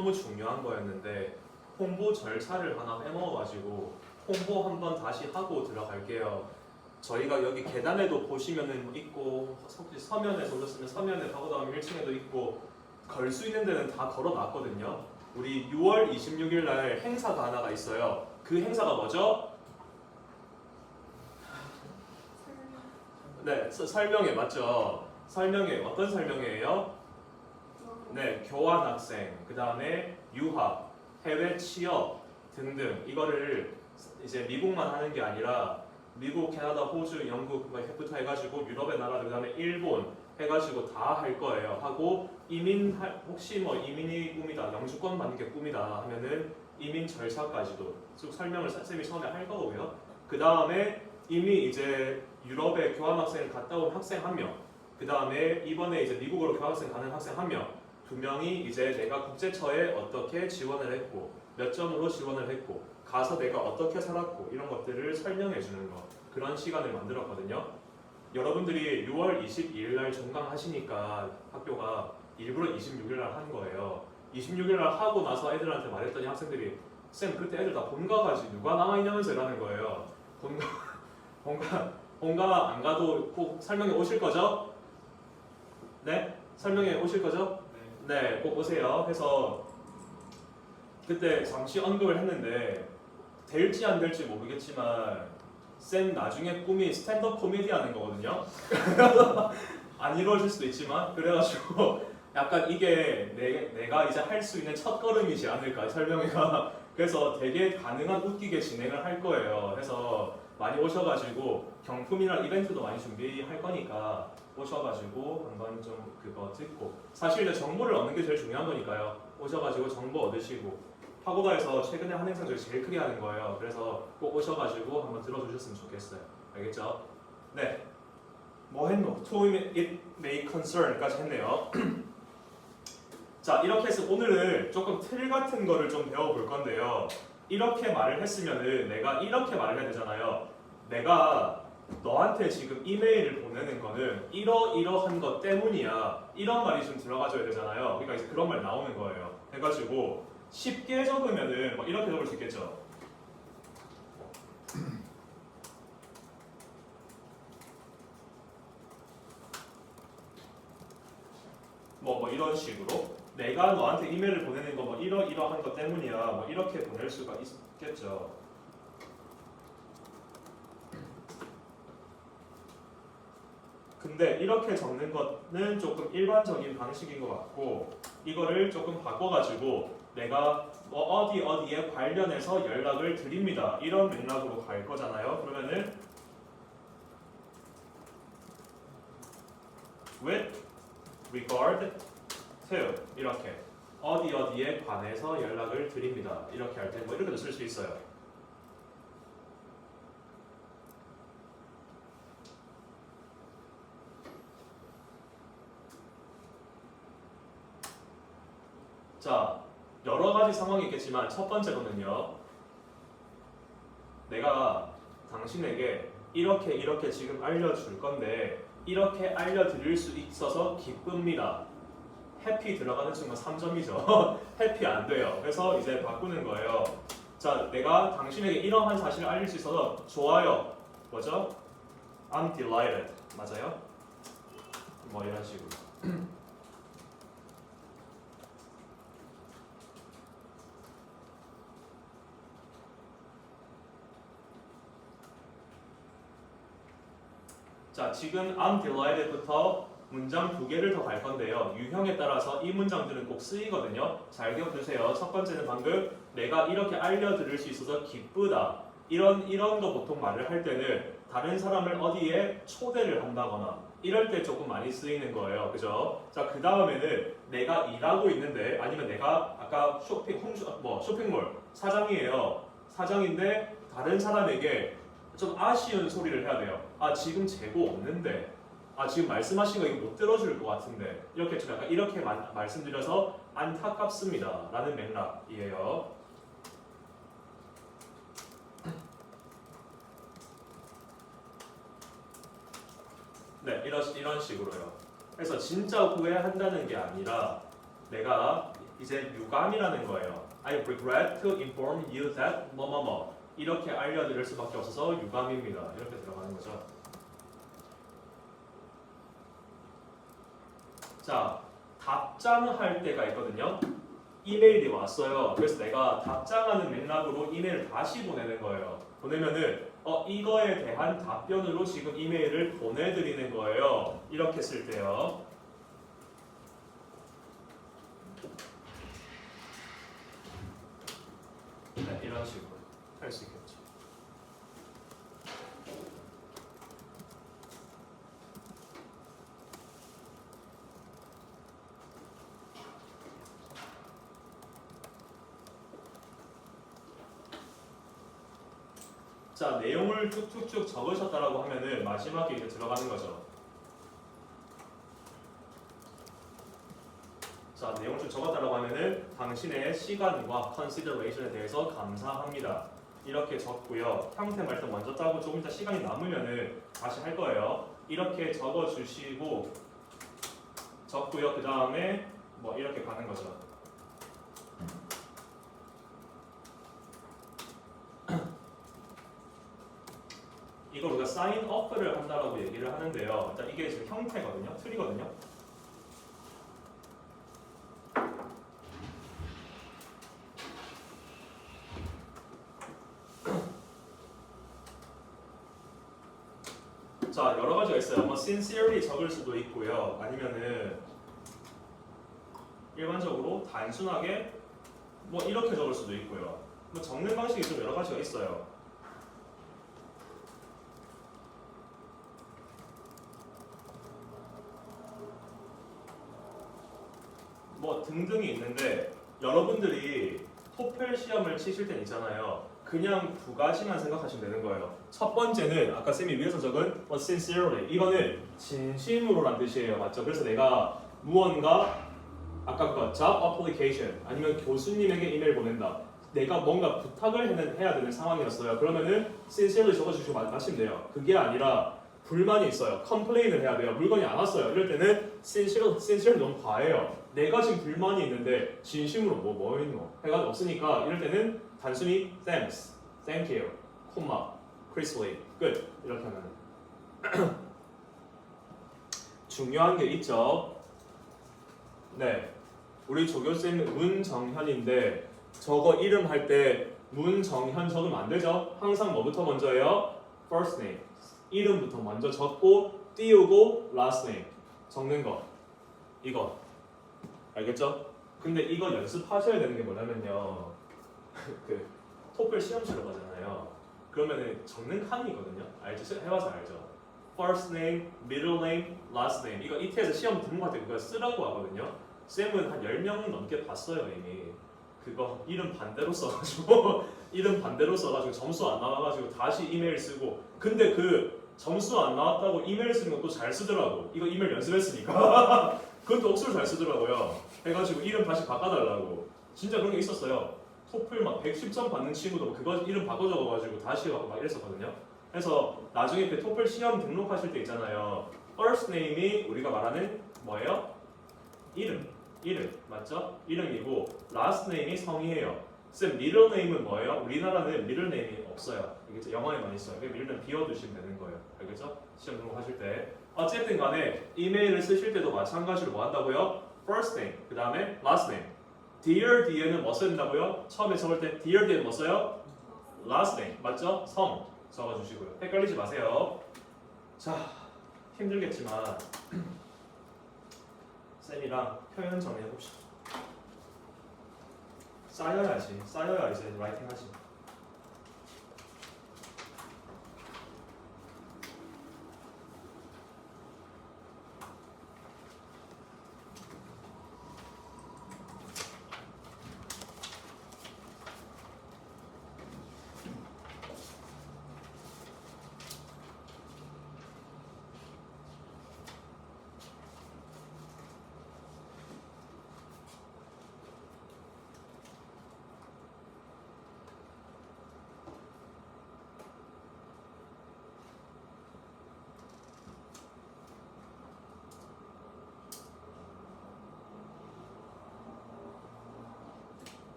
너무너무 중요한 거였는데 홍보 절차를 하나 빼먹어가지고 홍보 한번 다시 하고 들어갈게요. 저희가 여기 계단에도 보시면은 있고 서면에서 오셨으면 서면에 가고 나면 1층에도 있고 걸 수 있는 데는 다 걸어놨거든요. 우리 6월 26일 날 행사가 하나가 있어요. 그 행사가 뭐죠? 네, 설명회 맞죠? 설명회 어떤 설명회예요? 네, 교환 학생, 그 다음에 유학, 해외 취업 등등 이거를 이제 미국만 하는 게 아니라 미국, 캐나다, 호주, 영국 부터 해가지고 유럽의 나라들 그다음에 일본 해가지고 다 할 거예요. 하고 혹시 뭐 이민이 꿈이다, 영주권 받는 게 꿈이다 하면은 이민 절차까지도 쭉 설명을 쌤이 처음에 할 거고요. 그 다음에 이미 이제 유럽에 교환학생을 갔다 온 학생 한 명, 그 다음에 이번에 이제 미국으로 교환학생 가는 학생 한 명, 두 명이 이제 내가 국제처에 어떻게 지원을 했고 몇 점으로 지원을 했고 가서 내가 어떻게 살았고 이런 것들을 설명해 주는 거, 그런 시간을 만들었거든요. 여러분들이 6월 22일 날 종강하시니까 학교가 일부러 26일 날 한 거예요. 26일 날 하고 나서 애들한테 말했더니 학생들이 쌤 그때 애들 다 본가 가지 누가 남아있냐면서 이러는 거예요. 본가 안 가도 꼭 설명회 오실 거죠? 네? 설명회 오실 거죠? 네, 꼭 오세요. 해서 그때 잠시 언급을 했는데 될지 안 될지 모르겠지만 쌤 나중에 꿈이 스탠드업 코미디 하는 거거든요. 안 이루어질 수도 있지만 그래가지고 약간 이게 내가 이제 할 수 있는 첫 걸음이지 않을까 설명회가. 그래서 되게 가능한 웃기게 진행을 할 거예요. 해서 많이 오셔가지고 경품이랑 이벤트도 많이 준비할 거니까 오셔가지고 한번 좀 그거 듣고, 사실 이제 정보를 얻는 게 제일 중요한 거니까요. 오셔가지고 정보 얻으시고, 파고다에서 최근에 한 행사 중에 제일 크게 하는 거예요. 그래서 꼭 오셔가지고 한번 들어주셨으면 좋겠어요. 알겠죠? 네. 뭐 했노? To it may concern까지 했네요. 자, 이렇게 해서 오늘은 조금 틀 같은 거를 좀 배워볼 건데요. 이렇게 말을 했으면은 내가 이렇게 말을 해야 되잖아요. 내가 너한테 지금 이메일을 보내는 거는 이러이러한 것 때문이야. 이런 말이 좀 들어가줘야 되잖아요. 그러니까 이제 그런 말 나오는 거예요. 해가지고 쉽게 적으면은 뭐 이렇게 적을 수 있겠죠. 뭐 이런 식으로 내가 너한테 이메일을 보내는 거 뭐 이러이러한 것 때문이야. 뭐 이렇게 보낼 수가 있겠죠. 근데 이렇게 적는 거는 조금 일반적인 방식인 것 같고, 이거를 조금 바꿔가지고 내가 뭐 어디에 관련해서 연락을 드립니다. 이런 맥락으로 갈 거잖아요. 그러면은 with regard to 이렇게 어디에 관해서 연락을 드립니다. 이렇게 할 때 뭐 이렇게도 쓸 수 있어요. 자, 여러 가지 상황이 있겠지만 첫 번째로는요. 내가 당신에게 이렇게 지금 알려줄 건데 이렇게 알려드릴 수 있어서 기쁩니다. 해피 들어가는 순간 3점이죠. 해피 안 돼요. 그래서 이제 바꾸는 거예요. 자, 내가 당신에게 이러한 사실을 알릴 수 있어서 좋아요. 뭐죠? I'm delighted. 맞아요? 뭐 이런 식으로. 자, 지금 I'm delighted부터 문장 2개를 더 갈 건데요. 유형에 따라서 이 문장들은 꼭 쓰이거든요. 잘 기억해주세요. 첫 번째는 방금 내가 이렇게 알려드릴 수 있어서 기쁘다. 이런 거 보통 말을 할 때는 다른 사람을 어디에 초대를 한다거나 이럴 때 조금 많이 쓰이는 거예요. 그죠? 자, 그 다음에는 내가 일하고 있는데 아니면 내가 아까 쇼핑몰 사장이에요. 사장인데 다른 사람에게 좀 아쉬운 소리를 해야 돼요. 아, 지금 재고 없는데, 아, 지금 말씀하신 거 이거 못 들어줄 것 같은데, 이렇게 좀 약간 이렇게 말씀드려서 안타깝습니다 라는 맥락이에요. 네, 이런 식으로요. 그래서 진짜 후회한다는 게 아니라 내가 이제 유감이라는 거예요. I regret to inform you that 뭐뭐뭐 이렇게 알려드릴 수밖에 없어서 유감입니다. 이렇게 들어가는 거죠. 자, 답장할 때가 있거든요. 이메일이 왔어요. 그래서 내가 답장하는 맥락으로 이메일을 다시 보내는 거예요. 보내면은 이거에 대한 답변으로 지금 이메일을 보내드리는 거예요. 이렇게 쓸 때요. 네, 이런 식으로 할 수 있겠죠. 자, 내용을 쭉쭉쭉 적으셨다라고 하면은 마지막에 이제 들어가는 거죠. 자, 내용을 쭉 적었다라고 하면은 당신의 시간과 consideration에 대해서 감사합니다. 이렇게 적고요. 형태 말씀 먼저 짜고 조금 이따 시간이 남으면은 다시 할 거예요. 이렇게 적어주시고 적고요. 그 다음에 뭐 이렇게 가는 거죠. 이걸 우리가 sign up를 한다라고 얘기를 하는데요. 일단 이게 지금 형태거든요. 틀이거든요. 자, 여러 가지가 있어요. 뭐 sincerely 적을 수도 있고요. 아니면은 일반적으로 단순하게 뭐 이렇게 적을 수도 있고요. 뭐 적는 방식이 좀 여러 가지가 있어요. 뭐 등등이 있는데 여러분들이 토플 시험을 치실 땐 있잖아요. 그냥 두 가지만 생각하시면 되는 거예요. 첫 번째는 아까 쌤이 위에서 적은 sincerely 이거는 진심으로란 뜻이에요. 맞죠? 그래서 내가 무언가 아까 그 job application 아니면 교수님에게 이메일 보낸다. 내가 뭔가 부탁을 해야 되는 상황이었어요. 그러면은 sincerely 적어주시고 마시면 돼요. 그게 아니라 불만이 있어요. 컴플레인을 해야 돼요. 물건이 안 왔어요. 이럴 때는 sincerely 너무 과해요. 내가 지금 불만이 있는데 진심으로 뭐 있노? 해가 없으니까 이럴 때는 단순히 thanks, thank you, 콤마, crisply 끝 이렇게 하면 중요한 게 있죠. 네, 우리 조교쌤 문정현인데 저거 이름 할 때 문정현 적으면 안 되죠. 항상 뭐부터 먼저 해요? first name 이름부터 먼저 적고 띄우고 last name 적는 거 이거 알겠죠? 근데 이거 연습하셔야 되는 게 뭐냐면요. 그 토플 시험 치러 가잖아요. 그러면은 적는 칸이 있거든요. 알죠? 해봐서 알죠? First name, middle name, last name. 이거 ET에서 시험 등록할 때 그거 쓰라고 하거든요. 쌤은 한 10명 넘게 봤어요 이미. 그거 이름 반대로 써가지고 이름 반대로 써가지고 점수 안 나와가지고 다시 이메일 쓰고. 근데 그 점수 안 나왔다고 이메일 쓰는 것도 잘 쓰더라고. 이거 이메일 연습했으니까. 그것도 억수로 잘 쓰더라고요. 해가지고 이름 다시 바꿔달라고. 진짜 그런 게 있었어요. 토플 막 110점 받는 친구도 그거 이름 바꿔 적어가지고 다시 하고 막 이랬었거든요. 그래서 나중에 그 토플 시험 등록하실 때 있잖아요. first name이 우리가 말하는 뭐예요? 이름 맞죠? 이름이고 last name이 성이에요. 쌤 middle name은 뭐예요? 우리나라는 middle name이 없어요. 알겠죠? 영어에만 있어요. middle name 비워두시면 되는 거예요. 알겠죠? 시험 등록하실 때. 어쨌든 간에 이메일을 쓰실 때도 마찬가지로 뭐 한다고요? first name, 그 다음에 last name. dear 뒤에는 뭐 써야 된다고요? 처음에 적을 때 dear 뒤에는 뭐 써요? last name, 맞죠? 성 적어주시고요. 헷갈리지 마세요. 자, 힘들겠지만 쌤이랑 표현 정리해봅시다. 쌓여야 이제 라이팅 하지.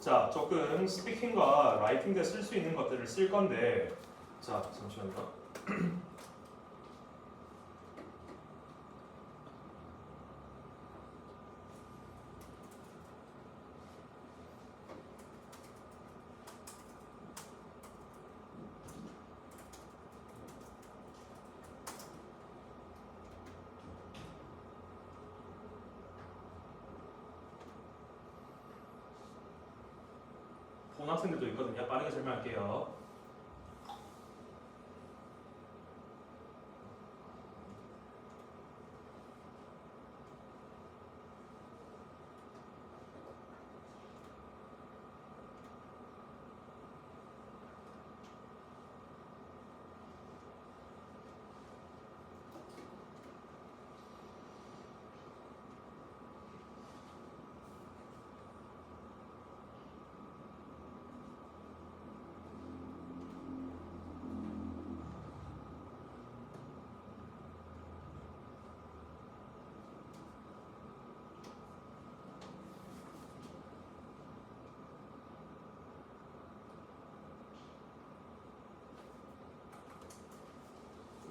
자, 조금 스피킹과 라이팅 때 쓸 수 있는 것들을 쓸 건데, 자, 잠시만요. 본 학생들도 있거든요. 빠르게 설명할게요.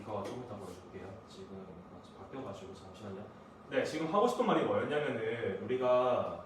이거 좀 이따 보여줄게요. 지금 바뀌어가지고 잠시만요. 네, 지금 하고 싶은 말이 뭐였냐면은 우리가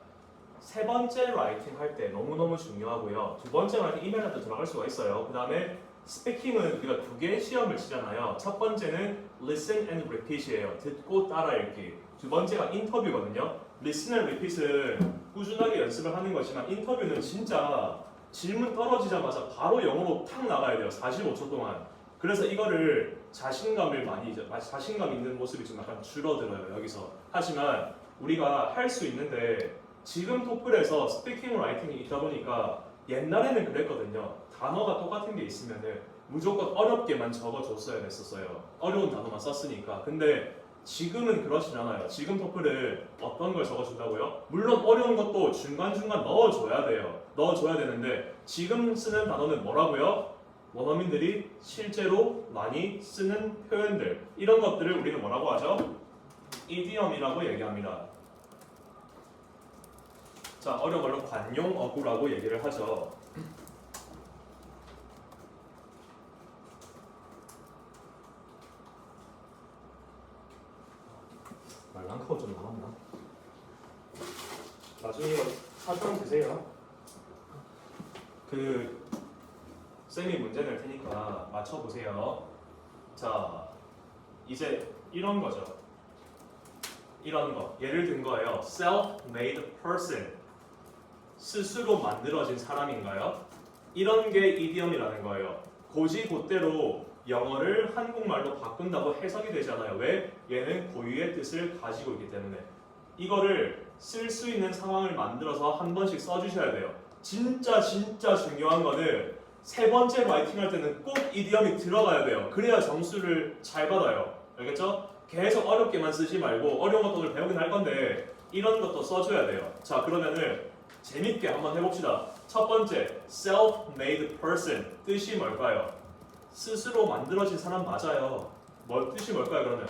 세 번째 라이팅 할 때 너무너무 중요하고요. 두 번째 라이팅 이메일한테 들어갈 수가 있어요. 그 다음에 스피킹은 우리가 두 개의 시험을 치잖아요. 첫 번째는 listen and repeat이에요. 듣고 따라 읽기. 두 번째가 인터뷰거든요. listen and repeat은 꾸준하게 연습을 하는 거지만 인터뷰는 진짜 질문 떨어지자마자 바로 영어로 탁 나가야 돼요. 45초 동안. 그래서 이거를 자신감 있는 모습이 좀 약간 줄어들어요. 여기서. 하지만 우리가 할 수 있는데 지금 토플에서 스피킹 라이팅이 있다 보니까 옛날에는 그랬거든요. 단어가 똑같은 게 있으면은 무조건 어렵게만 적어줬어야 됐었어요. 어려운 단어만 썼으니까. 근데 지금은 그렇진 않아요. 지금 토플을 어떤 걸 적어준다고요? 물론 어려운 것도 중간중간 넣어줘야 돼요. 넣어줘야 되는데 지금 쓰는 단어는 뭐라고요? 원어민들이 실제로 많이 쓰는 표현들, 이런 것들을 우리는 뭐라고 하죠? 이디엄이라고 얘기합니다. 자, 어려운 걸로 관용 어구라고 얘기를 하죠. 말랑카오 좀 남았나? 나중에 이거 사전 드세요. 쌤이 문제 낼 테니까 맞춰보세요. 자, 이제 이런 거죠. 이런 거. 예를 든 거예요. Self-made person. 스스로 만들어진 사람인가요? 이런 게 이디엄이라는 거예요. 곧이곧대로 영어를 한국말로 바꾼다고 해석이 되잖아요. 왜? 얘는 고유의 뜻을 가지고 있기 때문에. 이거를 쓸 수 있는 상황을 만들어서 한 번씩 써주셔야 돼요. 진짜 중요한 거는 세 번째 라이팅 할 때는 꼭 이디엄이 들어가야 돼요. 그래야 점수를 잘 받아요. 알겠죠? 계속 어렵게만 쓰지 말고 어려운 것도 배우긴 할 건데 이런 것도 써줘야 돼요. 자, 그러면은 재밌게 한번 해봅시다. 첫 번째, self-made person. 뜻이 뭘까요? 스스로 만들어진 사람 맞아요. 뜻이 뭘까요, 그러면?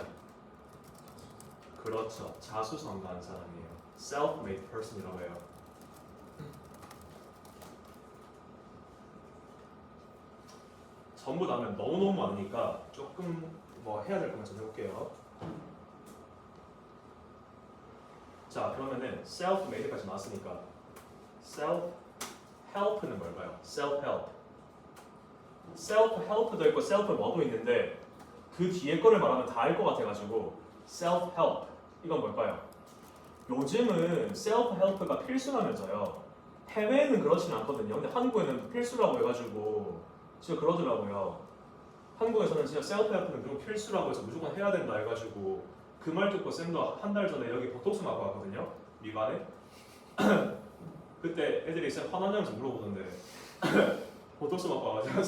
그렇죠. 자수성가한 사람이에요. self-made person이라고 해요. 전부 다 하면 너무너무 많으니까 조금 뭐 해야 될 것만 좀 해볼게요. 자, 그러면은 self-made까지 나왔으니까 self-help는 뭘까요? self-help. self-help도 있고 self-love도 있는데 그 뒤에 거를 말하면 다 알 것 같아가지고 self-help 이건 뭘까요? 요즘은 self-help가 필수라면서요. 해외에는 그렇진 않거든요. 근데 한국에는 필수라고 해가지고 진짜 그러더라고요. 한국에서는 진짜 self-help는 그런 필수라고 해서 무조건 해야 된다 해가지고 그 말 듣고 쌤도 한 달 전에 여기 보톡스 맞고 왔거든요. 미간에. 그때 애들이 쌤 화나냐면서 물어보던데 보톡스 맞고 와가지고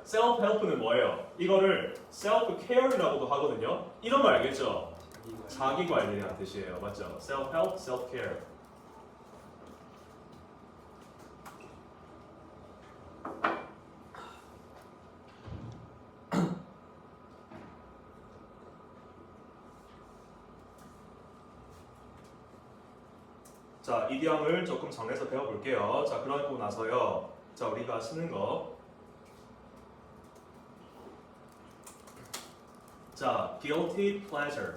self-help는 뭐예요? 이거를 self-care이라고도 하거든요. 이런 말 알겠죠? 자기 관리라는 뜻이에요. 맞죠? self-help, self-care. 자, 이디엄을 조금 정해서 배워볼게요. 자, 그러고 나서요. 자, 우리가 쓰는 거. 자, guilty pleasure.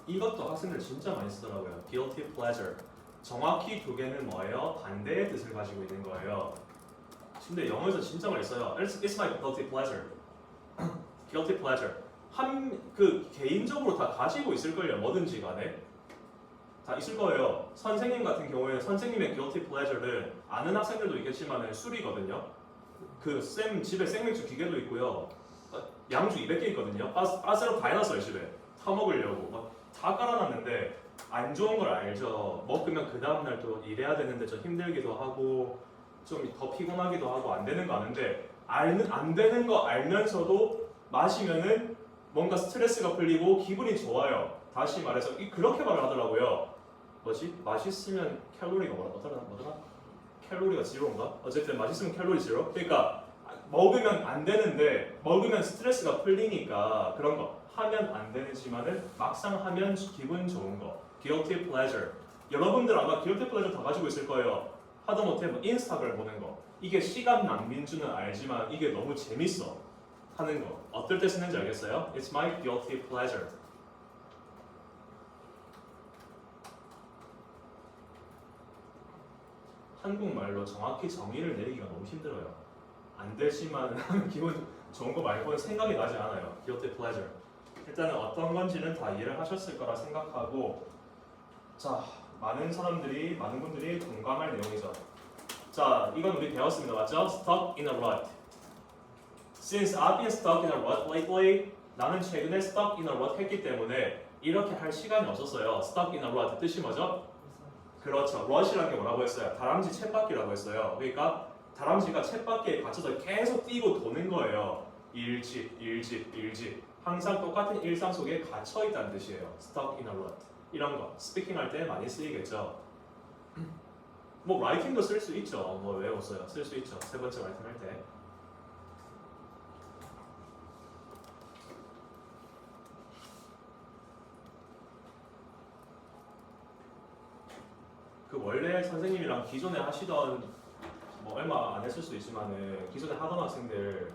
이것도 학생들 진짜 많이 쓰더라고요. guilty pleasure. 정확히 두 개는 뭐예요? 반대의 뜻을 가지고 있는 거예요. 근데 영어에서 진짜 많이 써요. It's my guilty pleasure. guilty pleasure. 그 개인적으로 다 가지고 있을걸요. 뭐든지 간에. 다 있을 거예요. 선생님 같은 경우에 선생님의 guilty pleasure는 아는 학생들도 있겠지만 술이거든요. 그 쌤 집에 생맥주 기계도 있고요. 양주 200개 있거든요. 빠스로 다 해놨어요 집에. 타먹으려고 막 다 깔아놨는데 안 좋은 걸 알죠. 먹으면 그 다음날 또 일해야 되는데 좀 힘들기도 하고 좀 더 피곤하기도 하고 안 되는 거 아는데 안 되는 거 알면서도 마시면은 뭔가 스트레스가 풀리고 기분이 좋아요. 다시 말해서 그렇게 말을 하더라고요. 뭐지? 맛있으면 칼로리가 뭐더라? 칼로리가 제로인가? 어쨌든 맛있으면 칼로리 제로? 그러니까 먹으면 안 되는데 먹으면 스트레스가 풀리니까 그런 거 하면 안 되지만은 막상 하면 기분 좋은 거 guilty pleasure. 여러분들 아마 guilty pleasure 다 가지고 있을 거예요. 하다못해 뭐 인스타그램 보는 거 이게 시간 낭비인 줄은 알지만 이게 너무 재밌어 하는 거 어떨 때 쓰는지 알겠어요? It's my guilty pleasure. 한국말로 정확히 정의를 내리기가 너무 힘들어요. 안 되지만 기분 좋은 거 말고는 생각이 나지 않아요. guilty pleasure. 일단은 어떤 건지는 다 이해를 하셨을 거라 생각하고 자, 많은 분들이 공감할 내용이죠. 자, 이건 우리 배웠습니다. 맞죠? Stuck in a rut. Since I've been stuck in a rut lately, 나는 최근에 stuck in a rut 했기 때문에 이렇게 할 시간이 없었어요. Stuck in a rut 뜻이 뭐죠? 그렇죠. rut이라는 게 뭐라고 했어요? 다람쥐 쳇바퀴라고 했어요. 그러니까 다람쥐가 쳇바퀴에 갇혀서 계속 뛰고 도는 거예요. 일집. 항상 똑같은 일상 속에 갇혀 있다는 뜻이에요. Stuck in a rut. 이런 거 스피킹 할 때 많이 쓰이겠죠. 뭐 라이팅도 쓸 수 있죠. 뭐 왜 못 써요? 쓸 수 있죠. 세 번째 라이팅 할 때. 그 원래 선생님이랑 기존에 하시던 뭐 얼마 안 했을 수도 있지만은 기존에 하던 학생들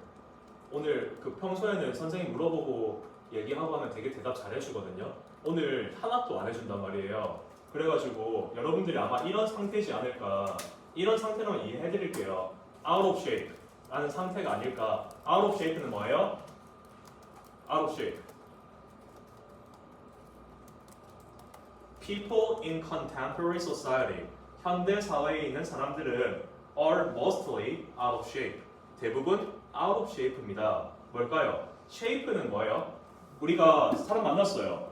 오늘 그 평소에는 선생님 물어보고 얘기하고 하면 되게 대답 잘 해주거든요. 오늘 하나도 안 해준단 말이에요. 그래가지고 여러분들이 아마 이런 상태지 않을까. 이런 상태로는 이해해드릴게요. Out of shape 라는 상태가 아닐까. Out of shape는 뭐예요? Out of shape. People in contemporary society. 현대 사회에 있는 사람들은 are mostly out of shape. 대부분 out of shape입니다. 뭘까요? shape는 뭐예요? 우리가 사람 만났어요.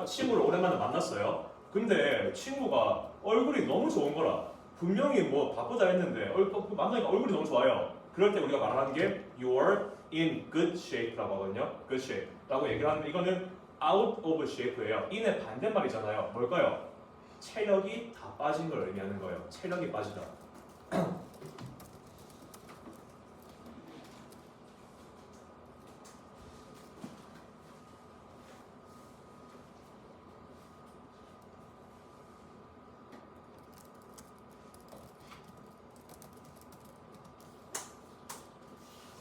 친구를 오랜만에 만났어요. 근데 친구가 얼굴이 너무 좋은 거라. 분명히 뭐 바쁘다 했는데 만나니까 얼굴이 너무 좋아요. 그럴 때 우리가 말하는 게 you are in good shape라고 하거든요. good shape라고 얘기를 하는데 이거는 out of shape예요. in의 반대말이잖아요. 뭘까요? 체력이 다 빠진 걸 의미하는 거예요. 체력이 빠지다.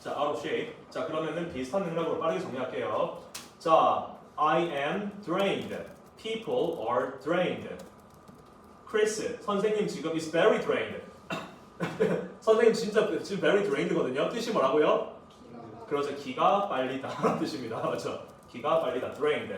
자, out of shape. 자, 그러면은 비슷한 맥락으로 빠르게 정리할게요. 자, I am drained. People are drained. Chris, 선생님 지금 is very drained. 선생님 진짜 지금 very drained거든요. 뜻이 뭐라고요? 그렇죠. 기가 빨리다 뜻입니다. 그렇죠. 기가 빨리다. drained.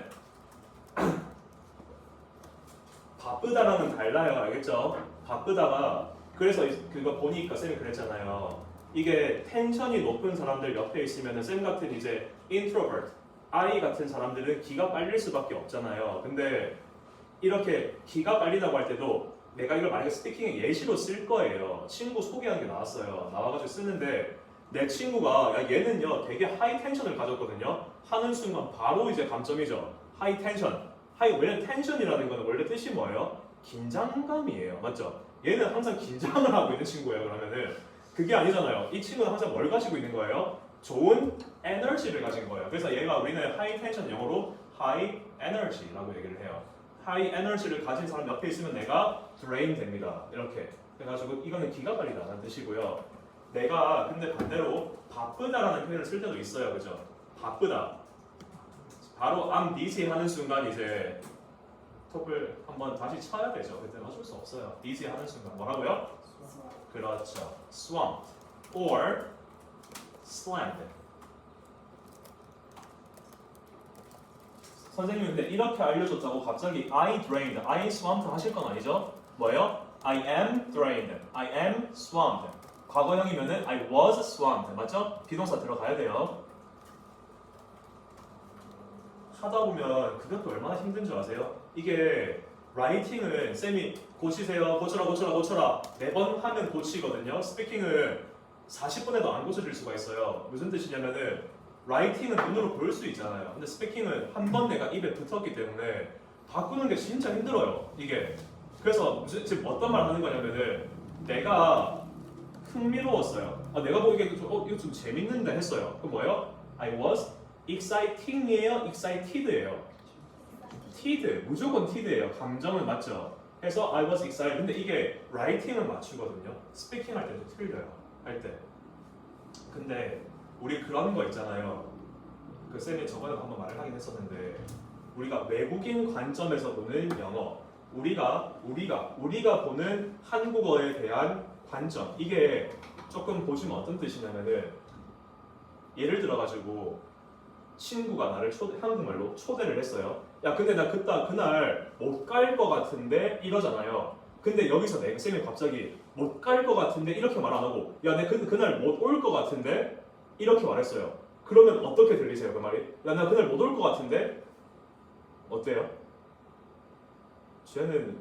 바쁘다라는 달라요. 알겠죠? 바쁘다가 그래서 그거 보니까 쌤이 그랬잖아요. 이게 텐션이 높은 사람들 옆에 있으면 쌤 같은 이제 introvert, I 같은 사람들은 기가 빨릴 수밖에 없잖아요. 근데 이렇게 기가 빨리다고 할 때도 내가 이걸 만약에 스피킹의 예시로 쓸 거예요. 친구 소개하는 게 나왔어요. 나와가지고 쓰는데 내 친구가 야 얘는요 되게 하이 텐션을 가졌거든요. 하는 순간 바로 이제 감점이죠. 하이 텐션. 왜냐면 텐션이라는 거는 원래 뜻이 뭐예요? 긴장감이에요. 맞죠? 얘는 항상 긴장을 하고 있는 친구예요. 그러면은 그게 아니잖아요. 이 친구는 항상 뭘 가지고 있는 거예요? 좋은 에너지를 가진 거예요. 그래서 얘가 우리는 하이 텐션 영어로 하이 에너지라고 얘기를 해요. high energy를 가진 사람 옆에 있으면 내가 drain 됩니다. 이렇게 해가지고 이거는 기가 빨리다라는 뜻이고요. 내가 근데 반대로 바쁘다라는 표현을 쓸 때도 있어요, 그죠? 바쁘다. 바로 I'm busy 하는 순간 이제 톱을 한번 다시 쳐야 되죠. 그때는 어쩔 수 없어요. busy 하는 순간 뭐라고요? 그렇죠. swamped or slammed. 선생님이 근데 이렇게 알려줬다고 갑자기 I drained, I swamped 하실 건 아니죠? 뭐예요? I am drained, I am swamped. 과거형이면은 I was swamped, 맞죠? 비동사 들어가야 돼요. 하다 보면 그것도 얼마나 힘든 줄 아세요? 이게 라이팅은 쌤이 고치세요, 고쳐라 4번 하면 고치거든요. 스피킹은 40분에도 안 고쳐질 수가 있어요. 무슨 뜻이냐면은 라이팅은 눈으로 볼 수 있잖아요. 근데 스피킹은 한 번 내가 입에 붙었기 때문에 바꾸는 게 진짜 힘들어요. 이게 그래서 지금 어떤 말 하는 거냐면은 내가 흥미로웠어요. 내가 보기에 이거 좀 재밌는데 했어요. 그럼 뭐예요? I was exciting이에요? excited예요? tid, 무조건 tid예요. 감정은 맞죠? 해서 I was excited. 근데 이게 writing은 맞추거든요. 스피킹 할 때도 틀려요. 할 때. 근데 우리 그런 거 있잖아요. 그 쌤이 저번에 한번 말을 하긴 했었는데 우리가 외국인 관점에서 보는 영어, 우리가 보는 한국어에 대한 관점, 이게 조금 보시면 어떤 뜻이냐면은 예를 들어가지고 친구가 나를 한국말로 초대를 했어요. 야 근데 나 그날 못 갈 거 같은데 이러잖아요. 근데 여기서 내 쌤이 갑자기 못 갈 거 같은데 이렇게 말 안 하고 야 내 그날 못 올 거 같은데 이렇게 말했어요. 그러면 어떻게 들리세요 그 말이? 야 나 그날 못 올 거 같은데 어때요? 쟤는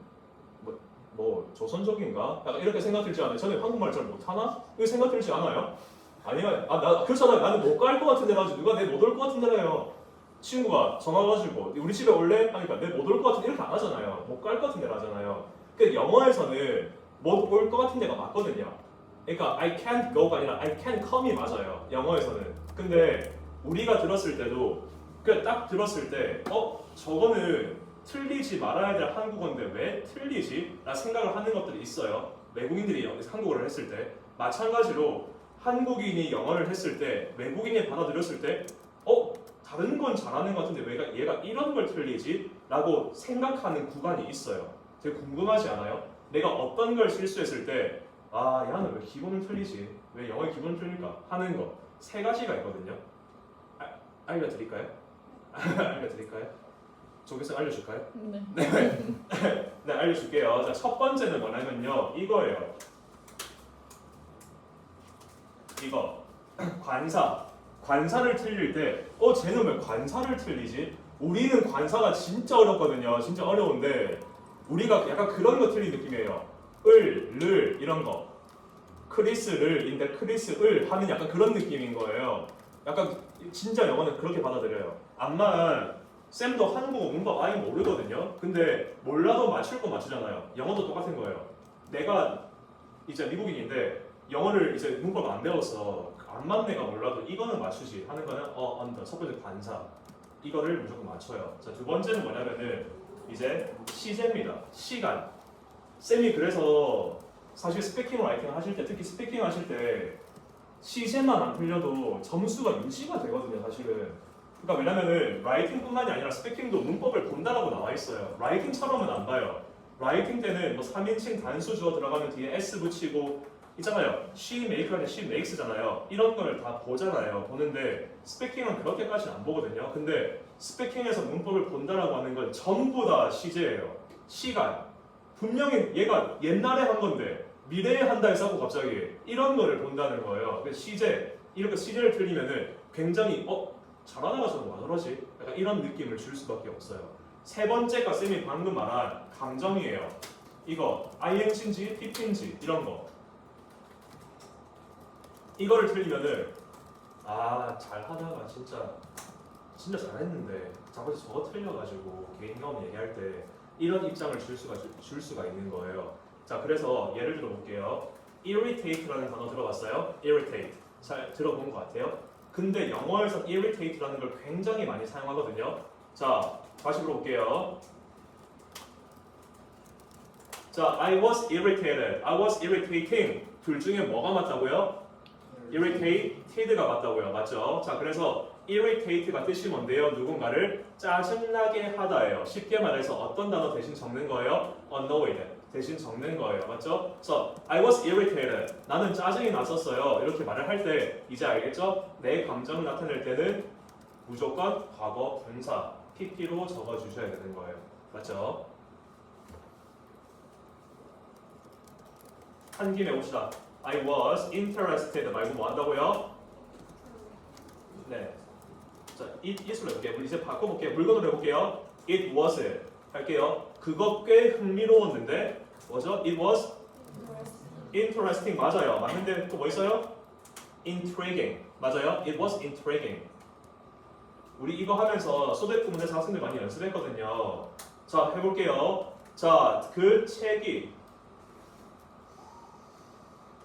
뭐 조선족인가? 약간 이렇게 생각 들지 않아요? 저는 한국말 잘 못하나? 이렇게 생각 들지 않아요? 아니요. 나 그렇잖아요. 나는 못 갈 것 같은데 가지고 누가 내 못 올 것 같은데라요. 친구가 전화 와가지고 우리 집에 올래? 하니까 내 못 올 것 같은데 이렇게 안 하잖아요. 못 갈 것 같은데 하잖아요. 그 영어에서는 못 올 것 같은 데가 맞거든요. 그러니까 I can't go가 아니라 I can't come이 맞아요. 영어에서는. 근데 우리가 들었을 때도 그 딱 들었을 때 저거는 틀리지 말아야 될 한국어인데 왜 틀리지? 라 생각을 하는 것들이 있어요. 외국인들이 한국어를 했을 때 마찬가지로 한국인이 영어를 했을 때 외국인이 받아들였을 때 다른 건 잘하는 것 같은데 왜 얘가 이런 걸 틀리지? 라고 생각하는 구간이 있어요. 되게 궁금하지 않아요? 내가 어떤 걸 실수했을 때 얘는 왜 기본을 틀리지? 왜 영어의 기본을 틀릴까? 하는 거 3가지가 있거든요. 알려드릴까요? 알려드릴까요? 저기서 알려줄까요? 네, 알려줄게요. 자, 첫 번째는 뭐냐면요, 이거예요. 이거 관사를 틀릴 때, 쟤는 왜 관사를 틀리지? 우리는 관사가 진짜 어렵거든요. 진짜 어려운데 우리가 약간 그런 거 틀린 느낌이에요. 을 이런 거. 크리스를인데 크리스을 하는 약간 그런 느낌인 거예요. 약간 진짜 영어는 그렇게 받아들여요. 암만 쌤도 한국어 문법 아예 모르거든요. 근데 몰라도 맞출 거 맞추잖아요. 영어도 똑같은 거예요. 내가 이제 미국인인데 영어를 이제 문법 안 배웠어. 암만 내가 몰라도 이거는 맞추지 하는 거는 언더. 첫 번째 관사. 이거를 무조건 맞춰요. 자, 두 번째는 뭐냐면은 이제 시제입니다. 시간. 쌤이 그래서 사실 스피킹 라이팅 하실 때, 특히 스피킹 하실 때 시제만 안 틀려도 점수가 유지가 되거든요, 사실은. 그러니까 왜냐면은 라이팅뿐만이 아니라 스피킹도 문법을 본다라고 나와 있어요. 라이팅처럼은 안 봐요. 라이팅 때는 뭐 3인칭 단수 주어 들어가면 뒤에 s 붙이고 있잖아요. she make가 아니라 she makes잖아요. 이런 걸 다 보잖아요. 보는데 스피킹은 그렇게까지는 안 보거든요. 근데 스피킹에서 문법을 본다라고 하는 건 전부 다 시제예요. 시간. 분명히 얘가 옛날에 한 건데 미래에 한다 해서 갑자기 이런 거를 본다는 거예요. 시제. 이렇게 시제를 틀리면은 굉장히 잘하다가 저는 왜 그러지? 약간 이런 느낌을 줄 수밖에 없어요. 세 번째가 쌤이 방금 말한 감정이에요. 이거 ing인지 pp인지 이런 거. 이거를 틀리면은 잘하다가 진짜 잘했는데 자꾸 저거 틀려가지고 개인 경험 얘기할 때 이런 입장을 줄 수가 있는 거예요. 자, 그래서 예를 들어 볼게요. irritate라는 단어 들어봤어요? irritate. 잘 들어본 것 같아요. 근데 영어에서 irritate라는 걸 굉장히 많이 사용하거든요. 자, 다시 물어볼게요. 자, I was irritated. I was irritating. 둘 중에 뭐가 맞다고요? irritated가 맞다고요. 맞죠? 자, 그래서 irritate가 뜻이 뭔데요? 누군가를 짜증나게 하다예요. 쉽게 말해서 어떤 단어 대신 적는 거예요? annoyed 대신 적는 거예요. 맞죠? 그래서 I was irritated. 나는 짜증이 났었어요. 이렇게 말을 할 때 이제 알겠죠? 내 감정을 나타낼 때는 무조건 과거 분사 PP로 적어주셔야 되는 거예요. 맞죠? 한 김에 봅시다. I was interested 말고 뭐 한다고요? 네. 자, it으로 해볼게요. 이제 바꿔볼게요. 물건으로 해볼게요. It was 할게요. 그거 꽤 흥미로웠는데 뭐죠? It was interesting 맞아요. 맞는데 또 뭐 있어요? Intriguing 맞아요. It was intriguing. 우리 이거 하면서 소대 구문에서 학생들 많이 연습했거든요. 자, 해볼게요. 자, 그 책이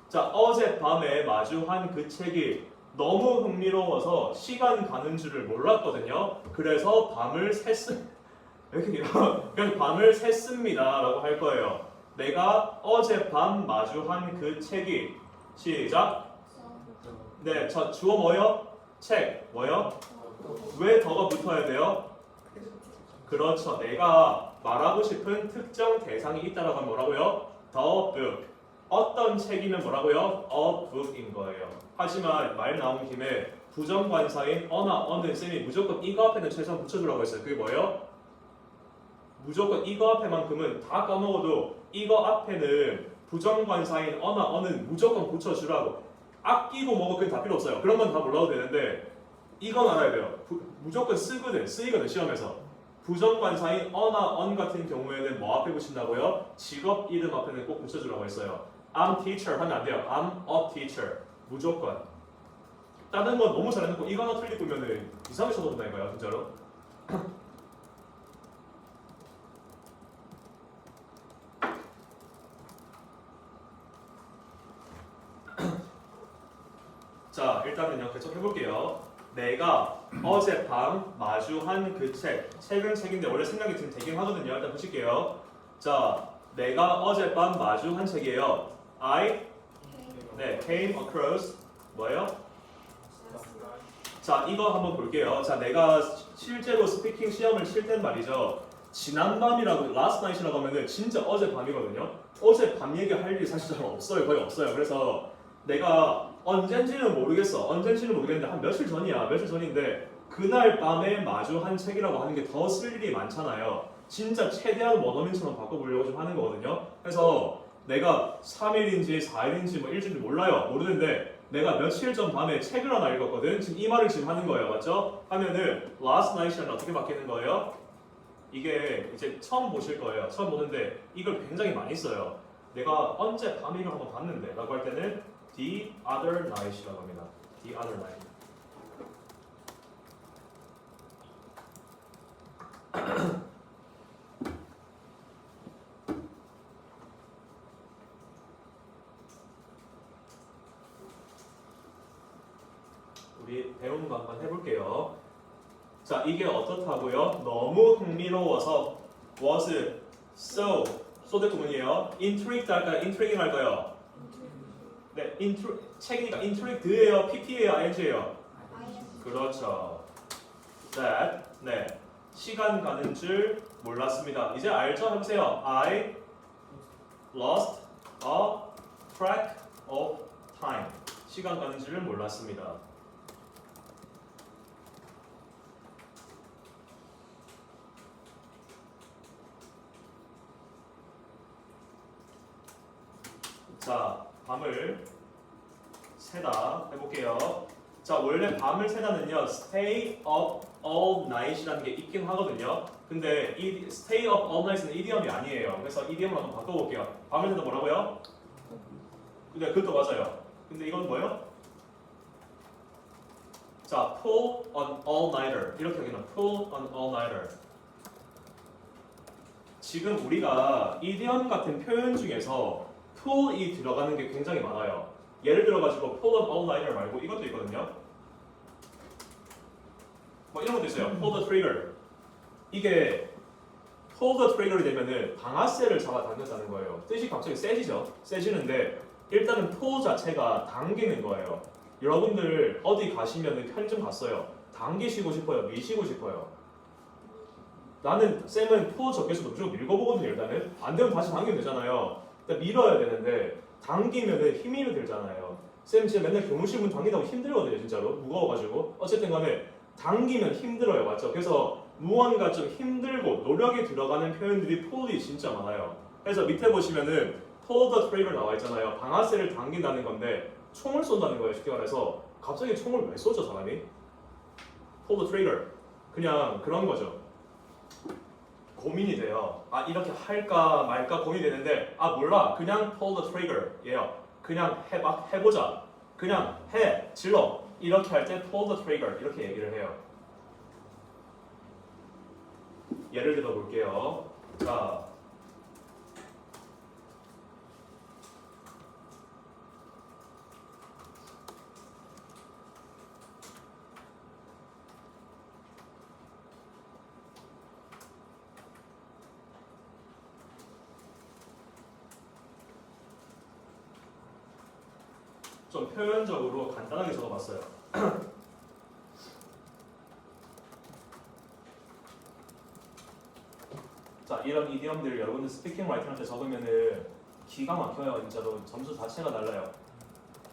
자, 어젯밤에 마주한 그 책이 너무 흥미로워서 시간 가는 줄을 몰랐거든요. 그래서 밤을 샜습니다. 이렇게 그래서 밤을 샜습니다라고 할 거예요. 내가 어젯밤 마주한 그 책이 시작. 네, 자, 주어 뭐요? 책 뭐요? 왜 더가 붙어야 돼요? 그렇죠. 내가 말하고 싶은 특정 대상이 있다라고 하면 뭐라고요? The book. 어떤 책이면 뭐라고요? A book인 거예요. 하지만 말 나온 김에 부정관사인 어나 어는 쌤이 무조건 이거 앞에는 최소한 붙여주라고 했어요. 그게 뭐예요? 무조건 이거 앞에만큼은 다 까먹어도 이거 앞에는 부정관사인 어나 어는 무조건 붙여주라고. 아끼고 뭐고 그건 다 필요 없어요. 그런 건 다 몰라도 되는데 이건 알아야 돼요. 무조건 쓰이거든 시험에서. 부정관사인 어나 언 같은 경우에는 뭐 앞에 붙인다고요? 직업 이름 앞에는 꼭 붙여주라고 했어요. I'm teacher 하면 안 돼요. I'm a teacher. 무조건. 다른 건 너무 잘해놓고 이거 하나 틀리고 면은 이상하게 쳐다본다니까요. 진짜로. 자, 일단은요. 계속 해볼게요. 내가 어젯밤 마주한 그 책은 책인데 원래 생각이 지금 되긴 하거든요. 일단 보실게요. 자, 내가 어젯밤 마주한 책이에요. 네, came across 뭐예요? 자, 이거 한번 볼게요. 자, 내가 실제로 스피킹 시험을 칠 땐 말이죠. 지난밤이라고 last night이라고 하면은 진짜 어젯밤이거든요. 어젯밤 얘기할 일이 사실 잘 없어요. 거의 없어요. 그래서 내가 언젠지는 모르겠는데 한 며칠 전인데 그날 밤에 마주한 책이라고 하는 게 더 쓸 일이 많잖아요. 진짜 최대한 원어민처럼 바꿔보려고 좀 하는 거거든요. 그래서 내가 3일인지 4일인지 뭐 일주일인지 몰라요. 모르는데 내가 며칠 전 밤에 책을 하나 읽었거든. 지금 이 말을 지금 하는 거예요. 맞죠? 하면은 last night이랑 어떻게 바뀌는 거예요? 이게 이제 처음 보실 거예요. 처음 보는데 이걸 굉장히 많이 써요. 내가 언제 밤에 이걸 한번 봤는데 라고 할 때는 the other night이라고 합니다. the other night. 우리 배우는 거 한번 해볼게요. 자, 이게 어떻다고요? 너무 흥미로워서 was so 소대 구문이에요. intrigued 할까요? intriguing 할까요? 네, 책이니까 intrigued예요, pp예요, ing예요? 그렇죠. that 네, 시간 가는 줄 몰랐습니다. 이제 알죠? 해보세요. I lost a track of time. 시간 가는 줄을 몰랐습니다. 자, 밤을 새다 해볼게요. 자, 원래 밤을 새다는요, stay up all night이라는 게 있긴 하거든요. 근데 이 stay up all night은 이디엄이 아니에요. 그래서 이디엄을 한번 바꿔볼게요. 밤을 새다 뭐라고요? 네, 그것도 맞아요. 근데 이건 뭐예요? 자, pull an all-nighter 이렇게 하기는 pull an all-nighter. 지금 우리가 이디엄 같은 표현 중에서 pull이 들어가는 게 굉장히 많아요. 예를 들어가지고 pull an all-nighter 말고 이것도 있거든요. 뭐 이런 것도 있어요. pull the trigger. 이게 pull the trigger이 되면은 방아쇠를 잡아당겼다는 거예요. 뜻이 갑자기 세지죠. 세지는데 일단은 pull 자체가 당기는 거예요. 여러분들 어디 가시면은 편의점 갔어요. 당기시고 싶어요? 미시고 싶어요? 나는 쌤은 pull 적혀서도 무조건 밀어보거든요. 일단은 안 되면 다시 당기면 되잖아요. 일단 밀어야 되는데 당기면은 힘이 들잖아요. 쌤 진짜 맨날 교무실 문 당긴다고 힘들거든요. 진짜로 무거워가지고. 어쨌든 간에 당기면 힘들어요. 맞죠? 그래서 무언가 좀 힘들고 노력이 들어가는 표현들이 pull이 진짜 많아요. 그래서 밑에 보시면은 pull the trigger 나와 있잖아요. 방아쇠를 당긴다는 건데 총을 쏜다는 거예요. 쉽게 말해서 갑자기 총을 왜 쏘죠 사람이? pull the trigger 그냥 그런 거죠. 고민이 돼요. 아 이렇게 할까 말까 고민이 되는데 아 몰라 그냥 pull the trigger 예요. 그냥 해보자. 그냥 해 질러 이렇게 할 때 pull the trigger 이렇게 얘기를 해요. 예를 들어 볼게요. 자, 좀 표현적으로 간단하게 적어봤어요. 자, 이런 이디엄들 여러분들 스피킹 라이팅한테 적으면은 기가 막혀요. 진짜로 점수 자체가 달라요.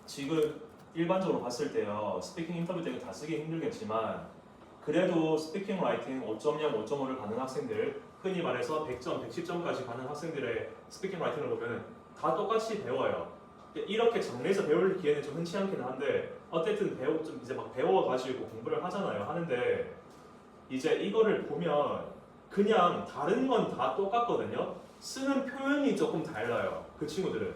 지금 일반적으로 봤을 때요. 스피킹 인터뷰 때는 다 쓰기 힘들겠지만 그래도 스피킹 라이팅 5.0, 5.5를 가는 학생들 흔히 말해서 100점, 110점까지 가는 학생들의 스피킹 라이팅을 보면 다 똑같이 배워요. 이렇게 장르에서 배울 기회는 좀 흔치 않긴 한데 어쨌든 좀 이제 막 배워가지고 공부를 하잖아요. 하는데 이제 이거를 보면 그냥 다른 건 다 똑같거든요. 쓰는 표현이 조금 달라요. 그 친구들은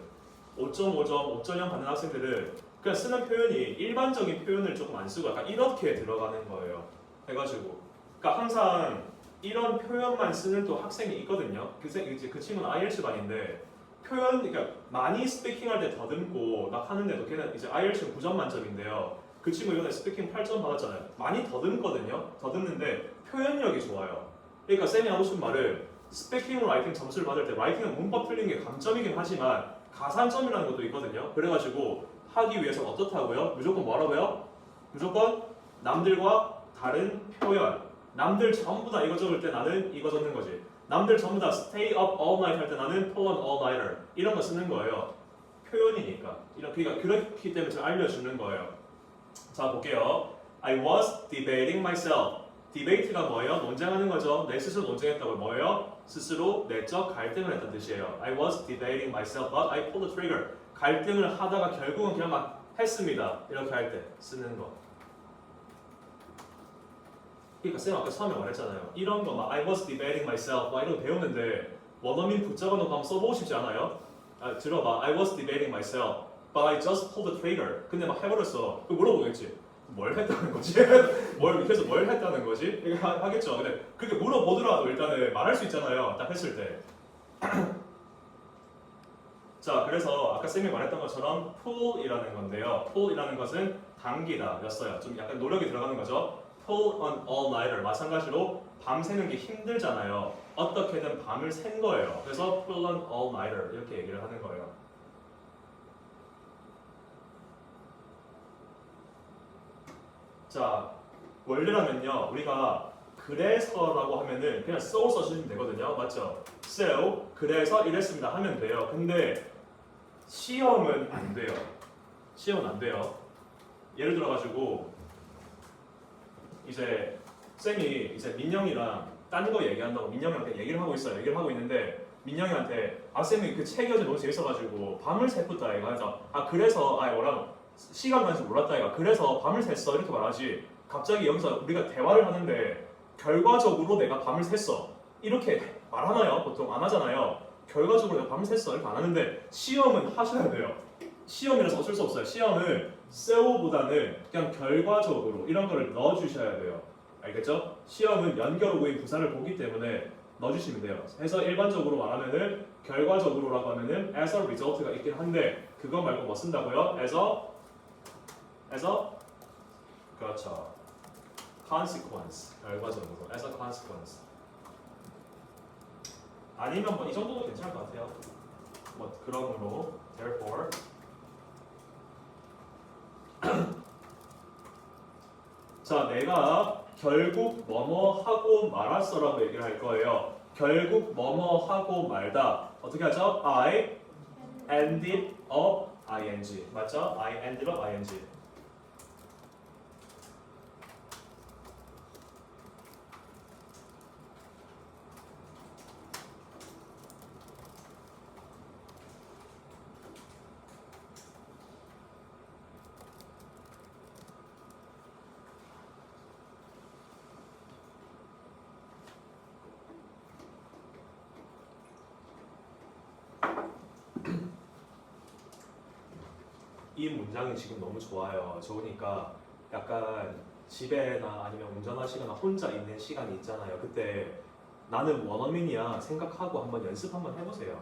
5.5점, 5.0 받는 학생들은 그냥 쓰는 표현이 일반적인 표현을 조금 안 쓰고 약간 이렇게 들어가는 거예요. 해가지고 그러니까 항상 이런 표현만 쓰는 또 학생이 있거든요. 그 친구는 IELTS 반인데 표현, 그러니까 많이 스피킹할 때 더듬고 막 하는데도 걔는 이제 IELTS 9점 만점인데요. 그 친구 이번에 스피킹 8점 받았잖아요. 많이 더듬거든요. 더듬는데 표현력이 좋아요. 그러니까 쌤이 하고 싶은 말은 스피킹, 라이팅 점수를 받을 때 라이팅은 문법 틀린 게 강점이긴 하지만 가산점이라는 것도 있거든요. 그래가지고 하기 위해서 어떻다고요? 무조건 뭐라고요? 무조건 남들과 다른 표현. 남들 전부 다 이거 적을 때 나는 이거 적는 거지. 남들 전부 다 stay up all night 할 때 나는 pull an all-nighter 이런 거 쓰는 거예요. 표현이니까. 그러니까 그렇기 때문에 제가 알려주는 거예요. 자 볼게요. I was debating myself. 디베이트가 뭐예요? 논쟁하는 거죠. 내 스스로 논쟁했다고 뭐예요? 스스로 내적 갈등을 했다는 뜻이에요. I was debating myself, but I pulled the trigger. 갈등을 하다가 결국은 그냥 막 했습니다. 이렇게 할 때 쓰는 거. 그러니까 쌤 아까 처음에 말했잖아요. 이런 거 막 I was debating myself 막 이런 거 배우는데 원어민 붙잡아 놓고 한번 써보고 싶지 않아요? 아, 들어봐. I was debating myself, but I just pulled the trigger. 근데 막 해버렸어. 그 물어보겠지. 뭘 했다는 거지? 그래서 뭘 했다는 거지? 이거 하겠죠. 근데 그렇게 물어보더라도 일단은 말할 수 있잖아요. 딱 했을 때. 자, 그래서 아까 쌤이 말했던 것처럼 pull이라는 건데요. pull이라는 것은 당기다 였어요. 좀 약간 노력이 들어가는 거죠. pull an all-nighter. 마찬가지로 밤새는 게 힘들잖아요. 어떻게든 밤을 샌 거예요. 그래서 pull an all-nighter 이렇게 얘기를 하는 거예요. 자, 원래라면요, 우리가 그래서라고 하면은 그냥 so 써주시면 되거든요. 맞죠? so, 그래서 이랬습니다 하면 돼요. 근데 시험은 안 돼요. 시험은 안 돼요. 예를 들어가지고 이제 쌤이 이제 민영이랑 딴 거 얘기한다고 민영이한테 얘기를 하고 있어요. 얘기를 하고 있는데 민영이한테 아 쌤이 그 책 읽어서 너무 재밌어가지고 밤을 샜다 이거 해서 아 그래서 아 뭐라고 시간 가는 줄 몰랐다 이거 그래서 밤을 샜어 이렇게 말하지 갑자기 여기서 우리가 대화를 하는데 결과적으로 내가 밤을 샜어 이렇게 말하나요? 보통 안 하잖아요. 결과적으로 내가 밤을 샜어 이렇게 안 하는데 시험은 하셔야 돼요. 시험이라서 어쩔 수 없어요. 시험은 SEO보다는 그냥 결과적으로 이런 거를 넣어주셔야 돼요. 알겠죠? 시험은 연결어구인 부사를 보기 때문에 넣어주시면 돼요. 해서 일반적으로 말하면은 결과적으로라고 하면은 as a result가 있긴 한데 그거 말고 뭐 쓴다고요? as a 그렇죠. consequence 결과적으로 as a consequence 아니면 뭐 이 정도도 괜찮을 것 같아요. 뭐 그러므로 therefore 자 내가 결국 뭐뭐 하고 말았어라고 얘기를 할 거예요. 결국 뭐뭐 하고 말다 어떻게 하죠? I ended up ing 맞죠? I ended up ing 이 문장이 지금 너무 좋아요. 좋으니까 약간 집에나 아니면 운전하시거나 혼자 있는 시간이 있잖아요. 그때 나는 원어민이야 생각하고 한번 연습 한번 해보세요.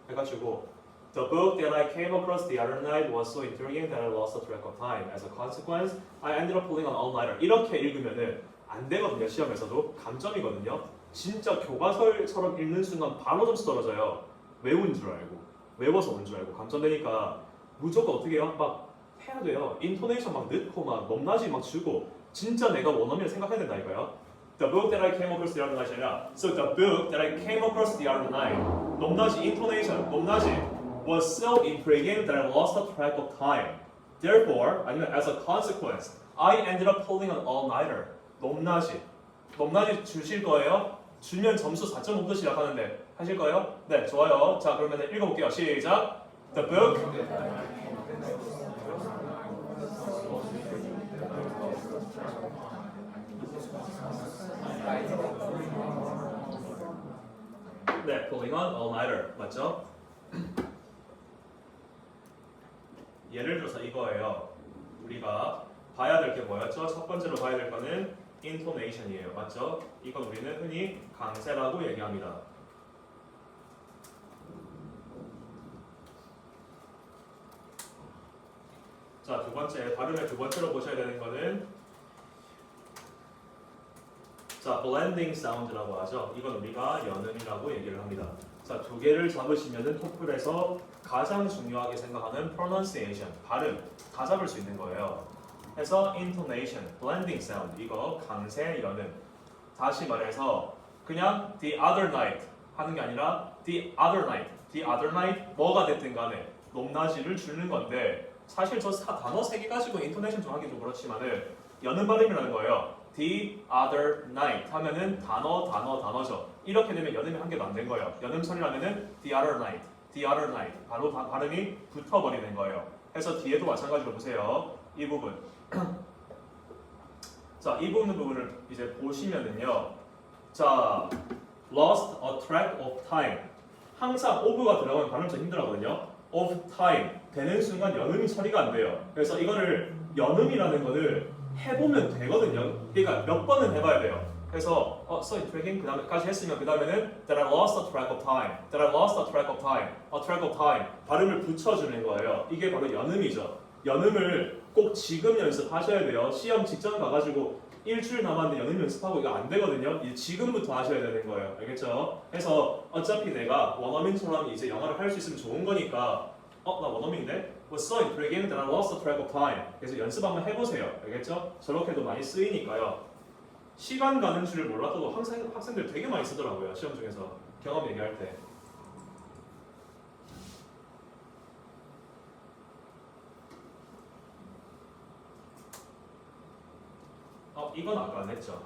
해가지고 The book that I came across the other night was so intriguing that I lost track of time. As a consequence, I ended up pulling an all-nighter. 이렇게 읽으면은 안 되거든요. 시험에서도 감점이거든요. 진짜 교과서처럼 읽는 순간 바로 점수 떨어져요. 외운 줄 알고 외워서 온 줄 알고 감점되니까 무조건 어떻게 해요? 막 해야 돼요. 인토네이션 막 넣고 막 높낮이 막 주고 진짜 내가 원어민을 생각해야 된다니까요. The book that I came across the other night 아니라 So the book that I came across the other night 높낮이 인토네이션 높낮이 was so intriguing that I lost track of time. Therefore 아니면 as a consequence I ended up pulling an all-nighter. 높낮이 주실 거예요? 주면 점수 4.5부터 시작하는데 하실 거예요? 네 좋아요. 자 그러면 읽어볼게요. 시작. The book 네, pulling on all-nighter 맞죠? 예를 들어서 이거예요. 우리가 봐야 될 게 뭐였죠? 첫 번째로 봐야 될 거는 intonation이에요. 맞죠? 이건 우리는 흔히 강세라고 얘기합니다. 자, 두 번째, 발음의 두 번째로 보셔야 되는 거는 자, blending sound라고 하죠. 이건 우리가 연음이라고 얘기를 합니다. 자, 두 개를 잡으시면은 토플에서 가장 중요하게 생각하는 pronunciation, 발음 다 잡을 수 있는 거예요. 그래서 intonation, blending sound 이거 강세 연음. 다시 말해서 그냥 the other night 하는 게 아니라 the other night 뭐가 됐든 간에 높낮이를 주는 건데 사실 저 단어 세 개 가지고 인토네이션 좀 하기 좀 그렇지만은 연음 발음이라는 거예요. The other night 하면은 단어죠. 이렇게 되면 연음이 한 개도 안 된 거예요. 연음 처리라면은 the other night 바로 발음이 붙어버리는 거예요. 그래서 뒤에도 마찬가지로 보세요. 이 부분. 자, 이 부분을 이제 보시면은요. 자, lost a track of time. 항상 of가 들어가면 발음 좀 힘들어하거든요. of time 되는 순간 연음이 처리가 안 돼요. 그래서 이거를 연음이라는 거를 해보면 되거든요. 그러니까 몇 번은 해봐야 돼요. 그래서 so intriguing 그 다음에까지 했으면 그 다음에는 that I lost a track of time, that I lost a track of time, a track of time 발음을 붙여주는 거예요. 이게 바로 연음이죠. 연음을 꼭 지금 연습하셔야 돼요. 시험 직전 가가지고 일주일 남았는데 연음 연습하고 이거 안 되거든요. 이제 지금부터 하셔야 되는 거예요. 알겠죠? 그래서 어차피 내가 원어민처럼 이제 영어를 할 수 있으면 좋은 거니까 나 원어민인데? was so intriguing that I lost track of time. 그래서 연습 한번 해보세요. 알겠죠? 저렇게도 많이 쓰이니까요. 시간 가는 줄을 몰랐어도 항상 학생들 되게 많이 쓰더라고요. 시험 중에서 경험 얘기할 때. 이건 아까 안 했죠.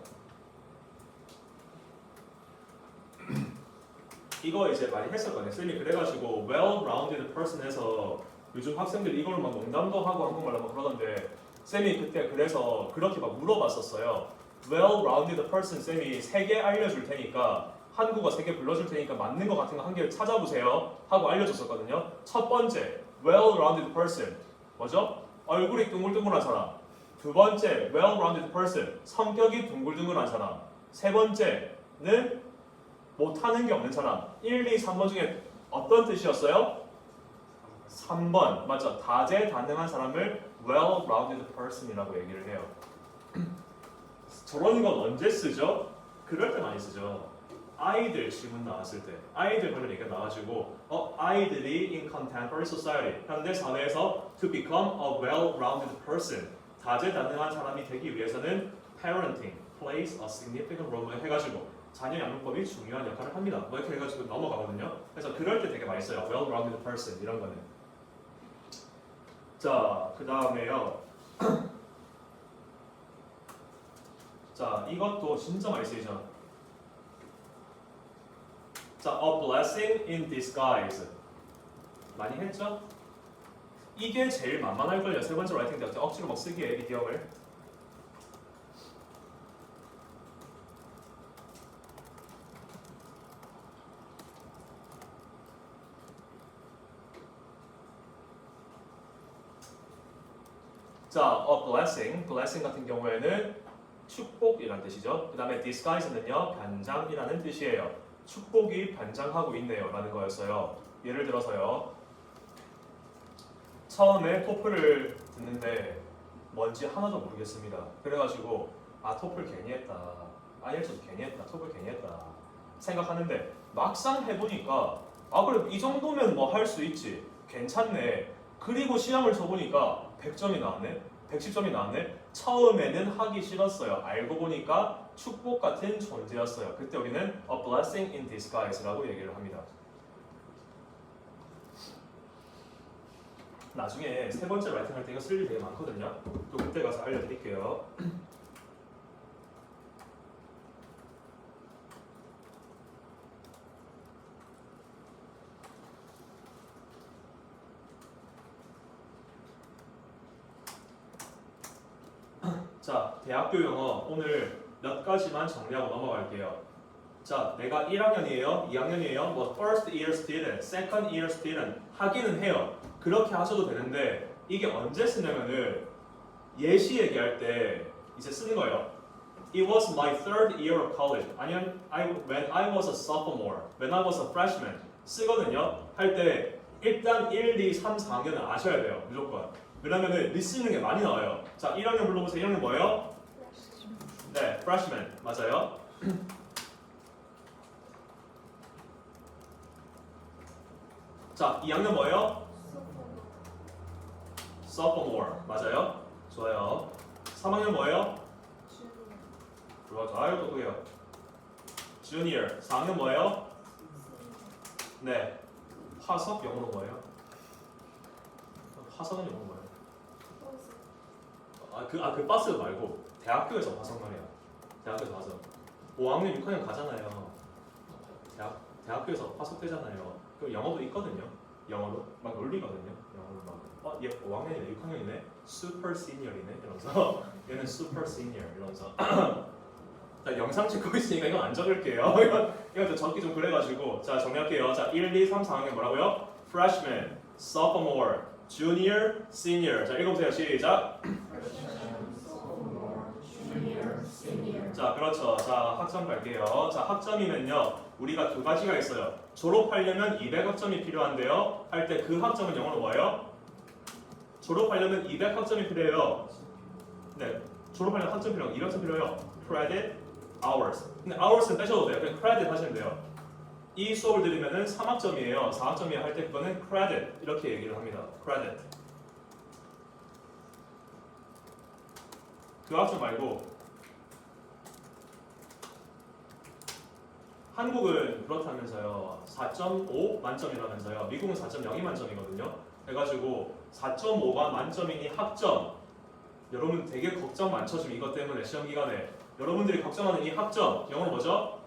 이거 이제 많이 했었거든요. 쌤이 그래가지고 well-rounded person에서 요즘 학생들이 이걸 막 농담도 하고 한국말로 막 그러던데 쌤이 그때 그래서 그렇게 막 물어봤었어요. well-rounded person 쌤이 3개 알려줄 테니까 한국어 3개 불러줄 테니까 맞는 거 같은 거 한 개를 찾아보세요 하고 알려줬었거든요. 첫 번째 well-rounded person 뭐죠? 얼굴이 둥글둥글한 사람. 두 번째 well-rounded person 성격이 둥글둥글한 사람. 세 번째는 못하는 게 없는 사람. 1, 2, 3번 중에 어떤 뜻이었어요? 3번 맞죠? 다재다능한 사람을 well-rounded person이라고 얘기를 해요. 저런 건 언제 쓰죠? 그럴 때 많이 쓰죠. 아이들 지문 나왔을 때 아이들 관련 얘기가 나와가지고 아이들이 in contemporary society 현대 사회에서 to become a well-rounded person 다재다능한 사람이 되기 위해서는 parenting plays a significant role 해가지고 자녀 양육법이 중요한 역할을 합니다. 뭐 이렇게 해가지고 넘어가거든요. 그래서 그럴 때 되게 많이 써요. well-rounded person 이런 거는. 자, 그 다음에요. 자, 이것도 진짜 많이 쓰이죠. 자, a blessing in disguise 많이 했죠? 이게 제일 만만할걸요. 세 번째 라이팅 때 억지로 막 쓰기에 이디엄을. 자, a blessing 같은 경우에는 축복이라는 뜻이죠. 그 다음에 disguise는요, 변장이라는 뜻이에요. 축복이 변장하고 있네요 라는 거였어요. 예를 들어서요, 처음에 토플을 듣는데 뭔지 하나도 모르겠습니다. 그래가지고 토플 괜히 했다, IELTS도 괜히 했다, 토플 괜히 했다 생각하는데 막상 해보니까 그래 이 정도면 뭐 할 수 있지, 괜찮네. 그리고 시험을 쳐보니까 100점이 나왔네, 110점이 나왔네. 처음에는 하기 싫었어요. 알고 보니까 축복 같은 존재였어요. 그때 우리는 a blessing in disguise라고 얘기를 합니다. 나중에 세 번째 라이팅 할 때 이거 쓸 일 되게 많거든요. 또 그때 가서 알려드릴게요. 자, 대학교 영어 오늘 몇 가지만 정리하고 넘어갈게요. 자, 내가 1학년이에요, 2학년이에요, 뭐 first year student, second year student 하기는 해요. 그렇게 하셔도 되는데 이게 언제 쓰냐면은 예시 얘기할 때 이제 쓰는 거예요. It was my third year of college. 아니면 when I was a sophomore, when I was a freshman 쓰거든요. 할 때 일단 1, 2, 3, 4학년은 아셔야 돼요. 무조건. 왜냐면은 리스닝에 많이 나와요. 자, 1학년 불러보세요. 1학년 뭐예요? 네, freshman 맞아요. 자, 2학년 뭐예요? sophomore 맞아요. 좋아요. 3학년 뭐예요? 좋아요. 똑똑해요. junior. 4학년 뭐예요? 네. 화석 영어로 뭐예요? 화석은 영어로 뭐예요? 그 버스 말고 대학교에서 화석 말이야. 대학교에서 화석. 5학년, 6학년 가잖아요. 대학교에서 화석 되잖아요. 그 영어도 있거든요. 영어로 막 놀리거든요. 영어로 막 얘 5학년이네, 6학년이네, super senior이네 이러면서 얘는 super senior 이러면서. 자, 영상 찍고 있으니까 이건 안 적을게요. 이건 좀 적기 좀 그래가지고. 자, 정리할게요. 자, 1, 2, 3, 4학년 뭐라고요? freshman, sophomore, junior, senior. 자, 읽어보세요. 시작. 자, 그렇죠. 자, 학점 갈게요. 자, 학점이면요, 우리가 두 가지가 있어요. 졸업하려면 200학점이 필요한데요. 할 때 그 학점은 영어로 뭐예요? 졸업하려면 200학점이 필요해요. 네, 졸업하려면 학점 필요해요. 200학점 필요해요. credit hours. 근데 hours는 빼셔도 돼요. 그냥 credit 하시면 돼요. 이 수업을 들으면은 3학점이에요. 4학점이에요. 할 때 그거는 credit 이렇게 얘기를 합니다. credit. 그 학점 말고 한국은 그렇다면서요. 4.5 만점이라면서요. 미국은 4.02 만점이거든요. 해가지고 4.5가 만점이니 학점. 여러분 되게 걱정 많죠 지금 이것 때문에 시험 기간에. 여러분들이 걱정하는 이 학점 영어로 뭐죠?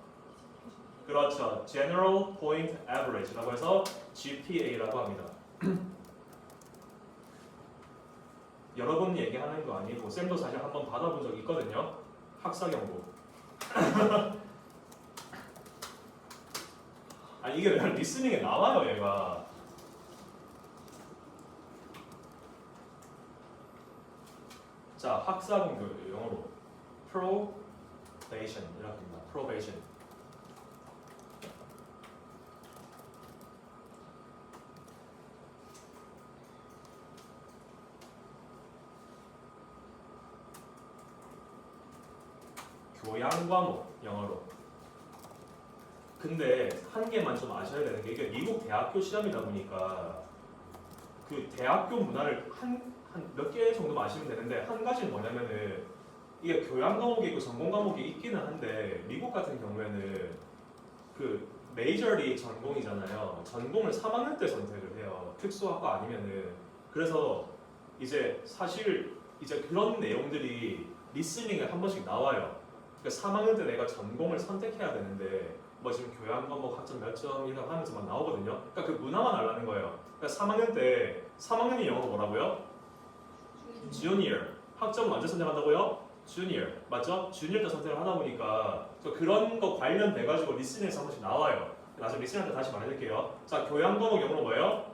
그렇죠. General Point Average라고 해서 GPA라고 합니다. 여러분 얘기하는 거 아니고 쌤도 사실 한번 받아본 적 있거든요. 학사 경고. 이게 왜 리스닝에 나와요 얘가. 자, 학사 공부 영어로 probation 이라고 합니다. probation. 교양 과목 영어로 근데 한 개만 좀 아셔야 되는 게 이게 미국 대학교 시험이다 보니까 그 대학교 문화를 한 몇 개 정도 아시면 되는데 한 가지는 뭐냐면은 이게 교양 과목이 있고 전공 과목이 있기는 한데 미국 같은 경우에는 그 메이저리 전공이잖아요. 전공을 3학년 때 선택을 해요. 특수학과 아니면은 그래서 이제 사실 이제 그런 내용들이 리스닝에 한 번씩 나와요. 그러니까 3학년 때 내가 전공을 선택해야 되는데 뭐 지금 교양 과목 학점 몇 점이라고 하면서 막 나오거든요. 그러니까 그 문화만 알라는 거예요. 그러니까 3학년 때 3학년이 영어로 뭐라고요? Junior. 학점 언제 선택한다고요? Junior. 맞죠? Junior 때 선택을 하다 보니까 그런 거 관련돼 가지고 리스닝에서 한 번씩 나와요. 나중에 리스닝 때 다시 말해드릴게요. 자, 교양 과목 영어로 뭐예요?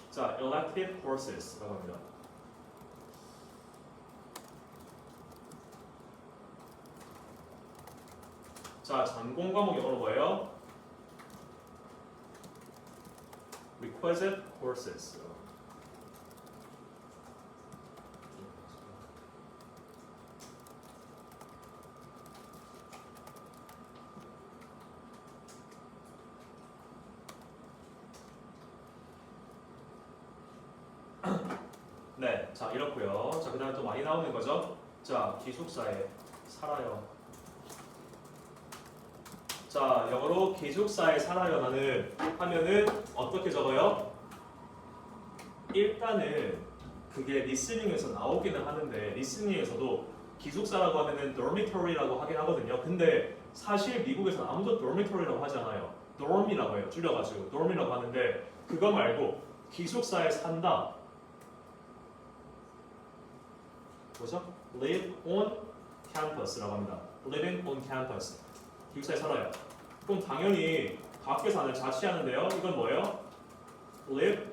자, elective courses라고 합니다. 자, 전공 과목 영어로 뭐예요? requisite courses. 네, 자 이렇고요. 자 그다음에 또 많이 나오는 거죠. 자 기숙사에 살아요. 자 영어로 기숙사에 살아요라는 하면은 어떻게 적어요? 일단은 그게 리스닝에서 나오기는 하는데 리스닝에서도 기숙사라고 하면은 dormitory라고 하긴 하거든요. 근데 사실 미국에서는 아무도 dormitory라고 하지 않아요. dorm이라고 해요. 줄여가지고 dorm이라고 하는데 그거 말고 기숙사에 산다. 뭐죠? live on campus라고 합니다. living on campus. 기숙사에 살아요. 그럼 당연히 밖에 사는 자취하는데요. 이건 뭐예요? live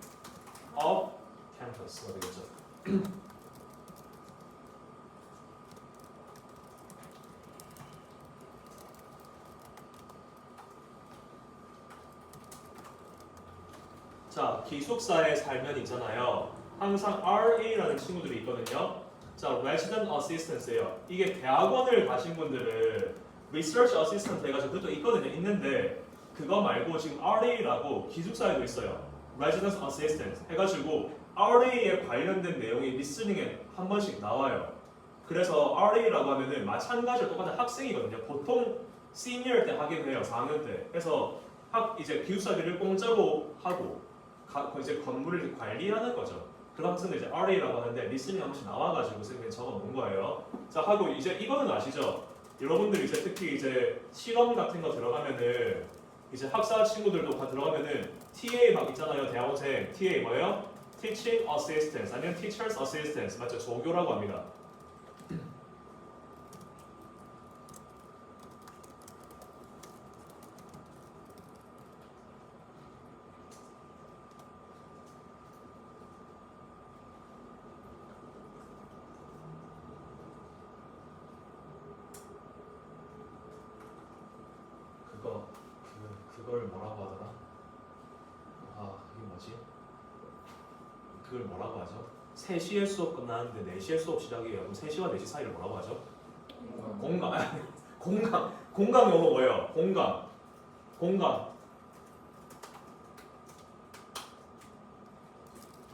off campus가 되겠죠. 자, 기숙사에 살면 있잖아요. 항상 RA라는 친구들이 있거든요. 자, resident assistance예요. 이게 대학원을 가신 분들은 research assistant 해가지고 그것도 있거든요. 있는데 그거 말고 지금 RA라고 기숙사에도 있어요. resident assistant 해가지고 RA에 관련된 내용이 리스닝에 한 번씩 나와요. 그래서 RA라고 하면은 마찬가지로 똑같은 학생이거든요. 보통 시니어 때 하긴 해요. 4학년 때. 그래서 이제 기숙사비를 공짜로 하고 이제 건물을 관리하는 거죠. 그런 학생들 이제 RA라고 하는데 리스닝 한 번씩 나와가지고 선생님이 적어 놓은 거예요. 자 하고 이제 이거는 아시죠? 여러분들 이제 특히 이제 실험 같은 거 들어가면은 이제 학사 친구들도 다 들어가면은 TA 막 있잖아요. 대학원생 TA 뭐예요? Teaching Assistants 아니면 Teachers Assistants 맞죠? 조교라고 합니다. 그걸 뭐라고 하더라? 아 이게 뭐지? 그걸 뭐라고 하죠? 3시에 수업 끝나는데 4시에 수업 시작이에요. 그럼 3시와 4시 사이를 뭐라고 하죠? 공강. 공강 영어 뭐예요? 공강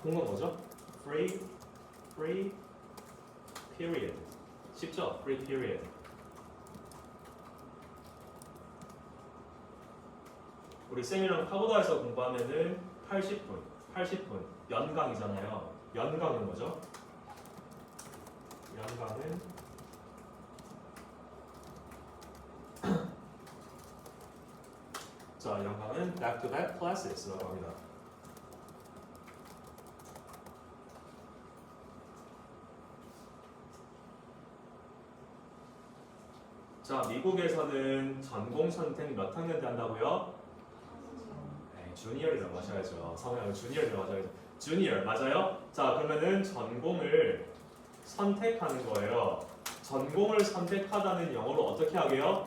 뭐죠? free period. 쉽죠? free period. 우리 쌤이랑 파고다에서 공부하면은 80분 연강이잖아요. 연강은 뭐죠? 연강은 자, 연강은 back-to-back classes라고 합니다. 자, 미국에서는 전공 선택 몇 학년 때 한다고요? 주니어라고 하셔야죠. 성형을 주니어라고 하셔야죠. 주니어 맞아요? 자 그러면은 전공을 선택하는 거예요. 전공을 선택하다는 영어로 어떻게 하게요?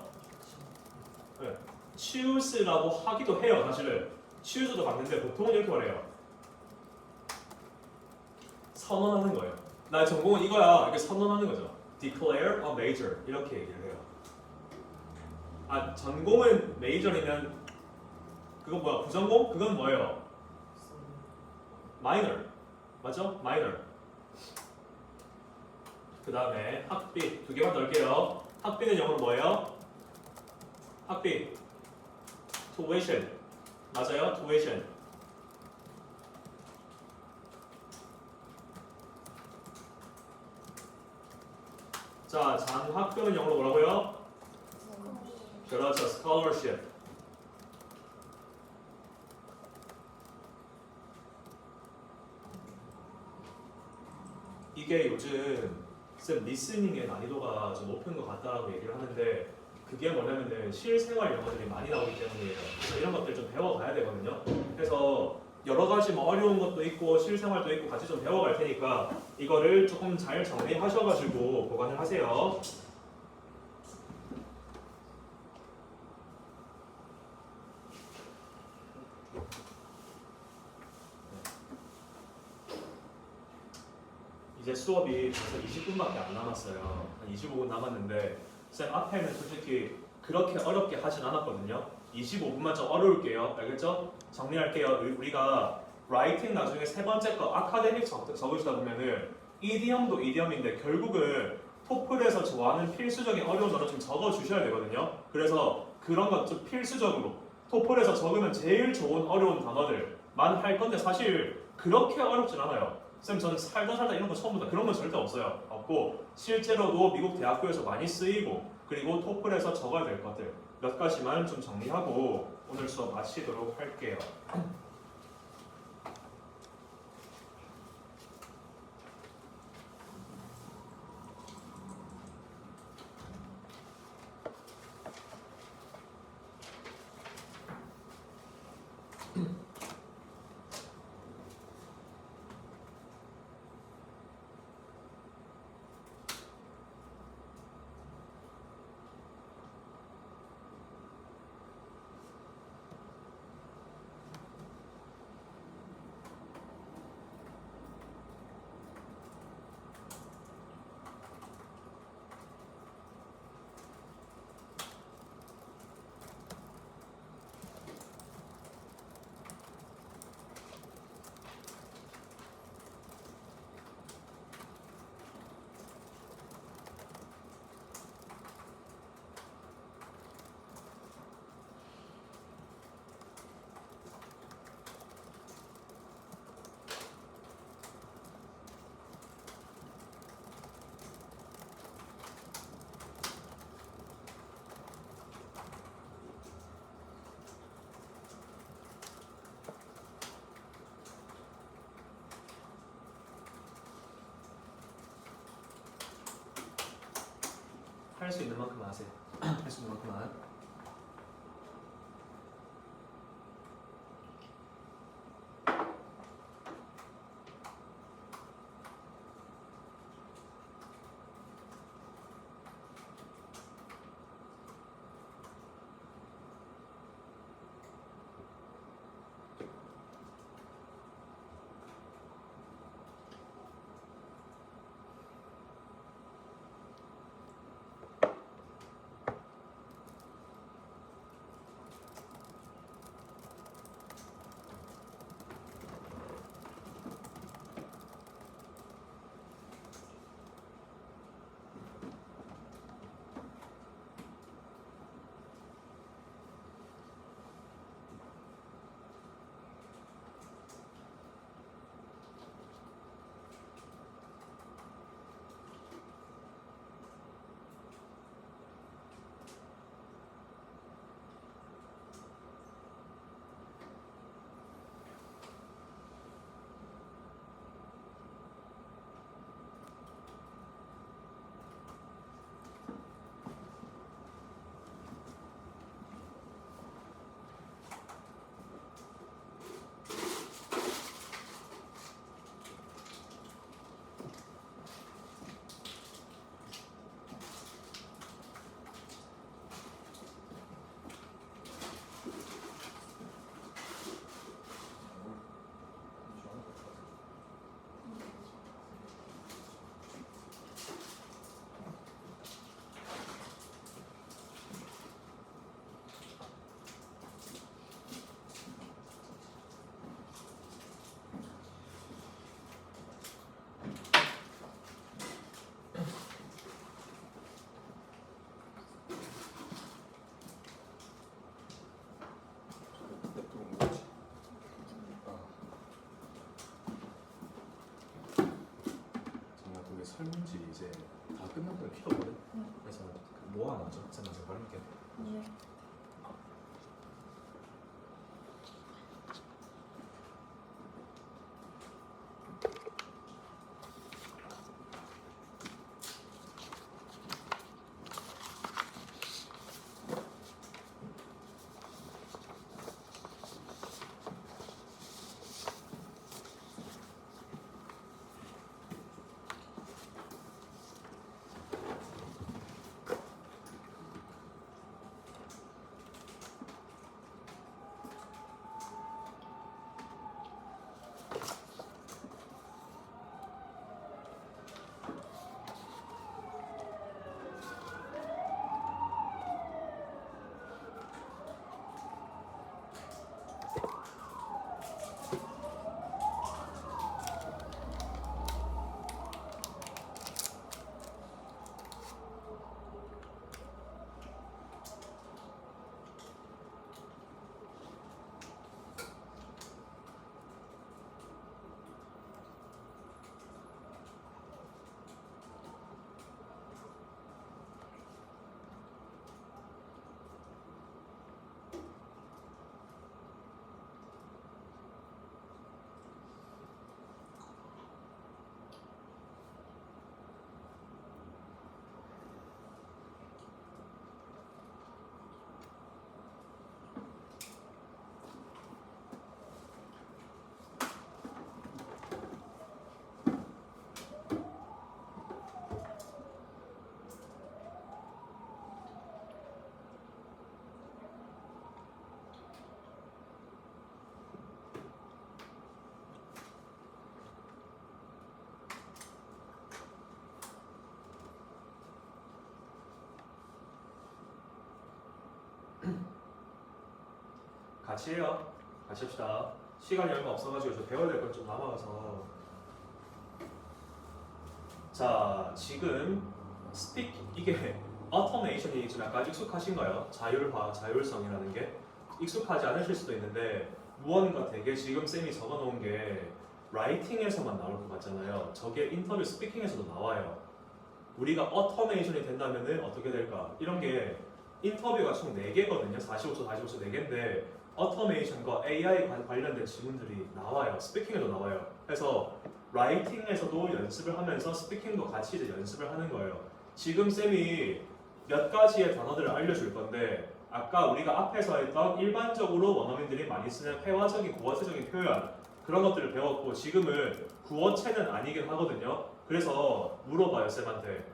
네. choose라고 하기도 해요. 사실은 choose도 봤는데 보통은 이렇게 말해요. 선언하는 거예요. 나의 전공은 이거야. 이렇게 선언하는 거죠. declare a major 이렇게 얘기를 해요. 아 전공은 메이저이면 그건 뭐야? 부전공? 그건 뭐예요? 마이너. 맞죠? 마이너. 그 다음에 학비 두 개만 넣을게요. 학비는 영어로 뭐예요? 학비 tuition. 맞아요? tuition. 자, 장학금은 영어로 뭐라고요? 그렇죠. scholarship. 이게 요즘 쌤 리스닝의 난이도가 좀 높은 것 같다라고 얘기를 하는데 그게 뭐냐면은 실생활 영어들이 많이 나오기 때문이에요. 그래서 이런 것들 좀 배워가야 되거든요. 그래서 여러 가지 뭐 어려운 것도 있고 실생활도 있고 같이 좀 배워갈 테니까 이거를 조금 잘 정리하셔가지고 보관을 하세요. 이제 수업이 벌써 20분밖에 안 남았어요. 한 25분 남았는데 쌤 앞에는 솔직히 그렇게 어렵게 하진 않았거든요. 25분만 좀 어려울게요. 알겠죠? 정리할게요. 우리가 라이팅 나중에 세 번째 거 아카데믹 적으시다 보면은 이디엄도 이디엄인데 결국은 토플에서 좋아하는 필수적인 어려운 단어 좀 적어 주셔야 되거든요. 그래서 그런 것 좀 필수적으로 토플에서 적으면 제일 좋은 어려운 단어들만 할 건데 사실 그렇게 어렵진 않아요. 쌤 저는 살다 이런 거 처음 본다. 그런 건 절대 없어요. 없고 실제로도 미국 대학교에서 많이 쓰이고 그리고 토플에서 적어야 될 것들 몇 가지만 좀 정리하고 오늘 수업 마치도록 할게요. 할 수 있는 만큼 하세요. 할 수 있는 만큼만. 설문지 이제 다 끝났는데 필요 없거든. 그래서 모아놔줘. 쌤 제가 발음할게. 네. 같이 해요. 같이 합시다. 시간이 얼마 없어가지고 저 배워야 될 건 좀 남아서. 자, 지금 이게 어토메이션이 좀 약간 익숙하신가요? 자율화, 자율성이라는 게 익숙하지 않으실 수도 있는데 무언가 되게 지금 쌤이 적어놓은 게 라이팅에서만 나올 것 같잖아요. 저게 인터뷰 스피킹에서도 나와요. 우리가 어토메이션이 된다면은 어떻게 될까? 이런 게 인터뷰가 총 4개거든요. 45초, 45초 4개인데 어토메이션과 AI 관련된 질문들이 나와요. 스피킹에도 나와요. 그래서 라이팅에서도 연습을 하면서 스피킹도 같이 이제 연습을 하는 거예요. 지금 쌤이 몇 가지의 단어들을 알려줄 건데 아까 우리가 앞에서 했던 일반적으로 원어민들이 많이 쓰는 회화적인 구어체적인 표현 그런 것들을 배웠고 지금은 구어체는 아니긴 하거든요. 그래서 물어봐요 쌤한테.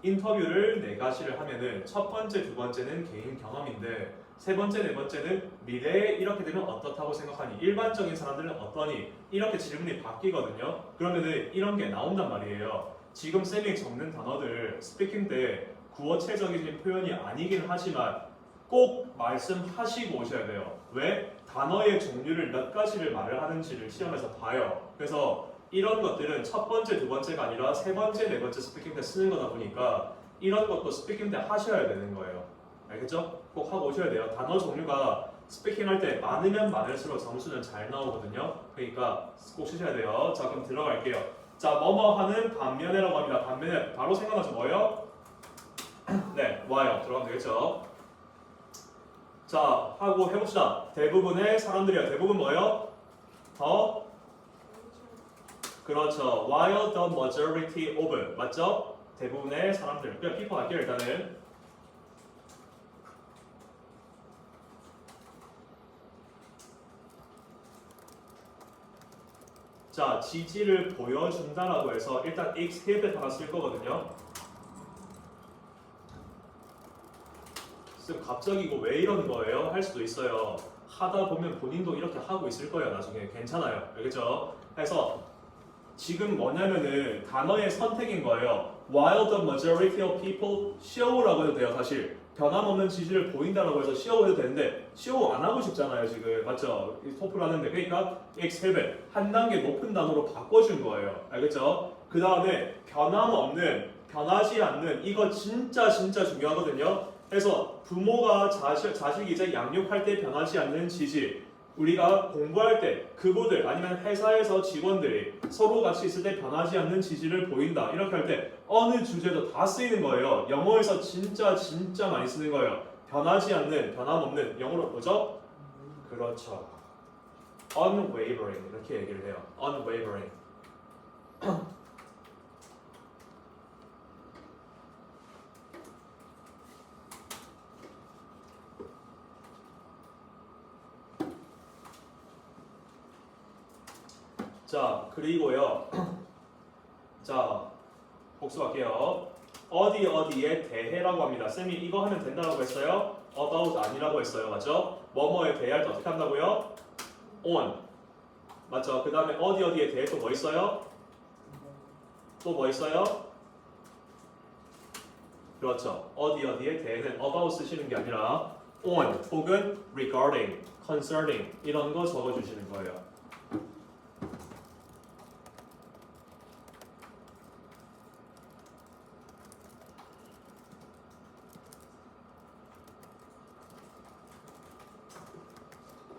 인터뷰를 4가지를 하면은 첫 번째, 두 번째는 개인 경험인데 세 번째, 네 번째는 미래에 이렇게 되면 어떻다고 생각하니? 일반적인 사람들은 어떠니? 이렇게 질문이 바뀌거든요. 그러면은 이런 게 나온단 말이에요. 지금 쌤이 적는 단어들 스피킹 때 구어체적인 표현이 아니긴 하지만 꼭 말씀하시고 오셔야 돼요. 왜? 단어의 종류를 몇 가지를 말을 하는지를 시험에서 봐요. 그래서 이런 것들은 첫 번째, 두 번째가 아니라 세 번째, 네 번째 스피킹 때 쓰는 거다 보니까 이런 것도 스피킹 때 하셔야 되는 거예요. 알겠죠? 꼭 하고 오셔야 돼요. 단어 종류가 스피킹 할 때 많으면 많을수록 점수는 잘 나오거든요. 그러니까 꼭 쓰셔야 돼요. 자, 그럼 들어갈게요. 자, 뭐뭐 하는 반면에라고 합니다. 반면에 바로 생각나죠? 뭐예요? 네, 와요. 들어가면 되겠죠? 자, 하고 해봅시다. 대부분의 사람들이요. 대부분 뭐예요? 더 그렇죠. While the majority of 맞죠? 대부분의 사람들. 그냥 people 할게요 일단은. 자, 지지를 보여준다라고 해서 일단 exhibit 하나 쓸 거거든요. 그래서 갑자기 이거 왜 이러는 거예요? 할 수도 있어요. 하다 보면 본인도 이렇게 하고 있을 거예요. 나중에 괜찮아요. 알겠죠? 그래서 지금 뭐냐면은 단어의 선택인 거예요. While the majority of people show라고 해도 돼요. 사실 변함없는 지지를 보인다라고 해서 show 해도 되는데 show 안 하고 싶잖아요. 지금 맞죠? 토플 하는데 그러니까 exhibit 한 단계 높은 단어로 바꿔준 거예요. 알겠죠? 그 다음에 변함없는 변하지 않는 이거 진짜 중요하거든요. 그래서 부모가 자식이 이제 양육할 때 변하지 않는 지지 우리가 공부할 때 그분들 아니면 회사에서 직원들이 서로 같이 있을 때 변하지 않는 지지를 보인다. 이렇게 할 때 어느 주제도 다 쓰이는 거예요. 영어에서 진짜 많이 쓰는 거예요. 변하지 않는, 변함없는 영어로 뭐죠? 그렇죠. unwavering 이렇게 얘기를 해요. unwavering. 자, 그리고요. 자, 복습할게요. 어디에 대해라고 합니다. 쌤이 이거 하면 된다고 했어요. about 아니라고 했어요. 맞죠? 뭐뭐에 대할 때 어떻게 한다고요? on. 맞죠? 그 다음에 어디에 대해 또 뭐 있어요? 또 뭐 있어요? 그렇죠. 어디에 대해는 about 쓰시는 게 아니라 on 혹은 regarding, concerning 이런 거 적어주시는 거예요.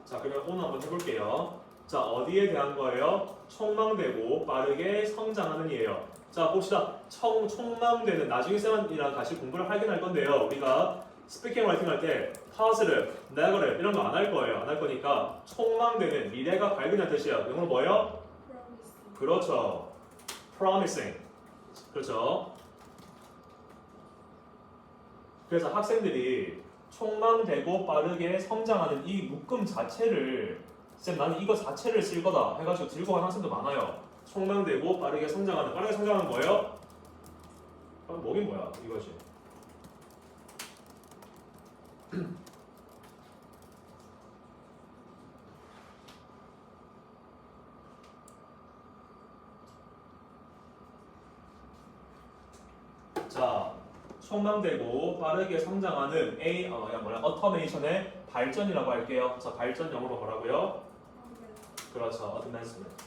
자, 그러면 오늘 한번 해볼게요. 자, 어디에 대한 거예요? 촉망되고 빠르게 성장하는 이에요. 자, 봅시다. 촉망되는 나중에 쌤이랑 같이 공부를 하긴 할 건데요. 우리가 스피킹 라이팅 할 때 positive, negative 이런 거 안 할 거예요. 안 할 거니까 촉망되는 미래가 밝은 뜻이에요. 영어로 뭐예요? 그렇죠. promising. 그렇죠. 그래서 학생들이 촉망되고 빠르게 성장하는 이 묶음 자체를 쌤 나는 이거 자체를 쓸 거다 해가지고 들고 가는 학생도 많아요. 촉망되고 빠르게 성장하는 빠르게 성장하는 뭐예요? 뭐긴 뭐야 이거지. 자, 촉망되고 빠르게 성장하는 어터메이션의 발전이라고 할게요. 자, 발전 영어로 뭐라고요? 그렇죠, advancement.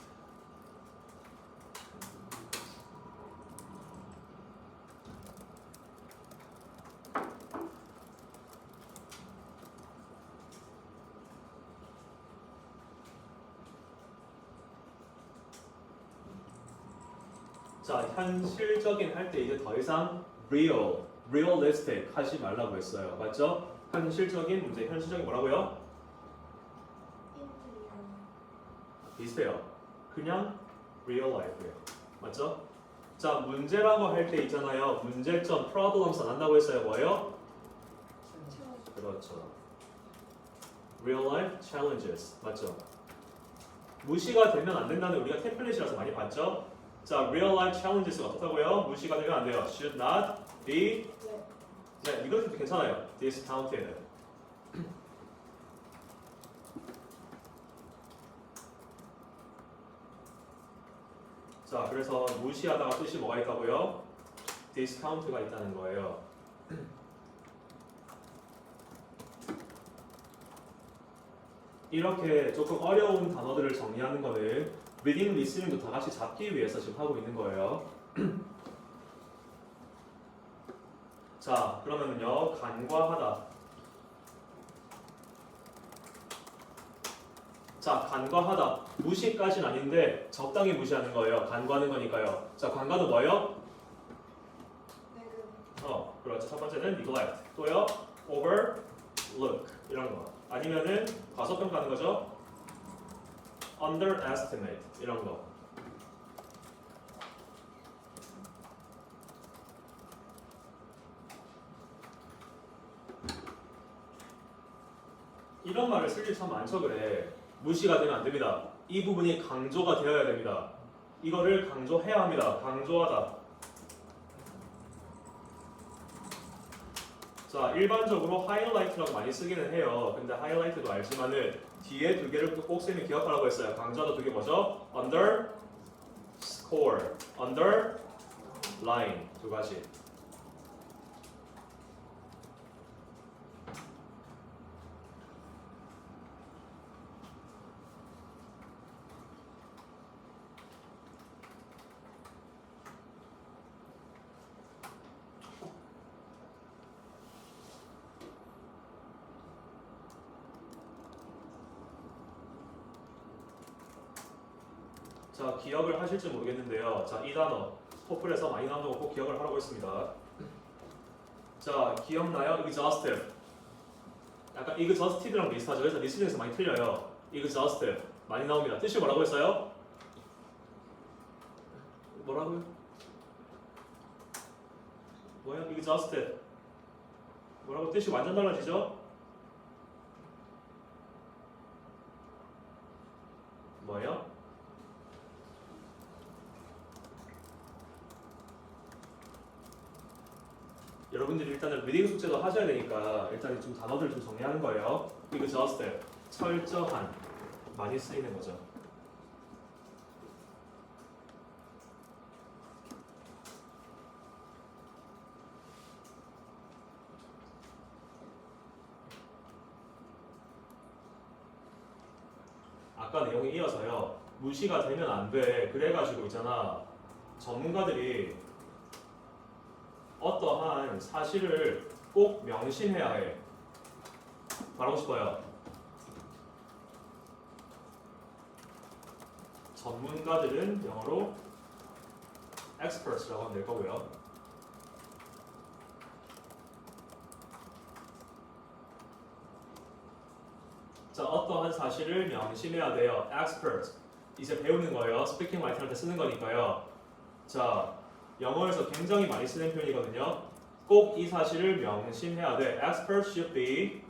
자, 현실적인 할 때 이제 더 이상 realistic 하지 말라고 했어요. 맞죠? 현실적인 문제, 현실적인 뭐라고요? 비슷해요. 그냥 real life예요. 맞죠? 자, 문제라고 할 때 있잖아요. 문제점, problems 안 한다고 했어요. 뭐예요? 그렇죠. real life challenges. 맞죠? 무시가 되면 안 된다는 우리가 템플릿이라서 많이 봤죠? 자, real life challenges가 어떻다고요? 무시가 되면 안 돼요. should not be. 네, 이것도 괜찮아요. discounted. 자, 그래서 무시하다가 뜻이 뭐가 있다고요? discount가 있다는 거예요. 이렇게 조금 어려운 단어들을 정리하는 거는 reading, listening도 다 같이 잡기 위해서 지금 하고 있는 거예요. 자, 그러면은요, 간과하다. 자, 간과하다. 무시까지는 아닌데 적당히 무시하는 거예요. 간과하는 거니까요. 자, 간과는 뭐예요? 그렇죠. 첫 번째는 neglect. 또요, overlook 이런 거. 아니면은 과소평가하는 거죠. underestimate 이런 거. 이런 말을 쓸 일 참 많죠. 그래. 무시가 되면 안 됩니다. 이 부분이 강조가 되어야 됩니다. 이거를 강조해야 합니다. 강조하다. 자, 일반적으로 하이라이트라고 많이 쓰기는 해요. 근데 하이라이트도 알지만은 뒤에 두 개를 꼭 쌤이 기억하라고 했어요. 강조하다 두 개 뭐죠? underscore, underline 두 가지. 자, 기억을 하실지 모르겠는데요. 자, 이 단어 토플에서 많이 나오는 거 꼭 기억을 하라고 했습니다. 자, 기억나요? exhaustive. 약간 exhausted랑 비슷하죠. 그래서 리스닝에서 많이 틀려요. exhaustive 많이 나옵니다. 뜻이 뭐라고 했어요? 뭐라고요? 뭐야? exhausted. 뭐라고 뜻이 완전 달라지죠? 뭐예요? 여러분들이 일단은 리딩 숙제도 하셔야 되니까 일단 좀 단어들 좀 정리하는 거예요. exhaustive 철저한 많이 쓰이는 거죠. 아까 내용에 이어서요. 무시가 되면 안 돼. 그래가지고 있잖아. 전문가들이 어떠한 사실을 꼭 명심해야 해. 말하고 싶어요. 전문가들은 영어로 experts라고 하면 될 거고요. 자, 어떠한 사실을 명심해야 돼요. expert. 이제 배우는 거예요. 스피킹 라이팅 할 때 쓰는 거니까요. 자, 영어에서 굉장히 많이 쓰는 표현이거든요. 꼭 이 사실을 명심해야 돼. Experts should be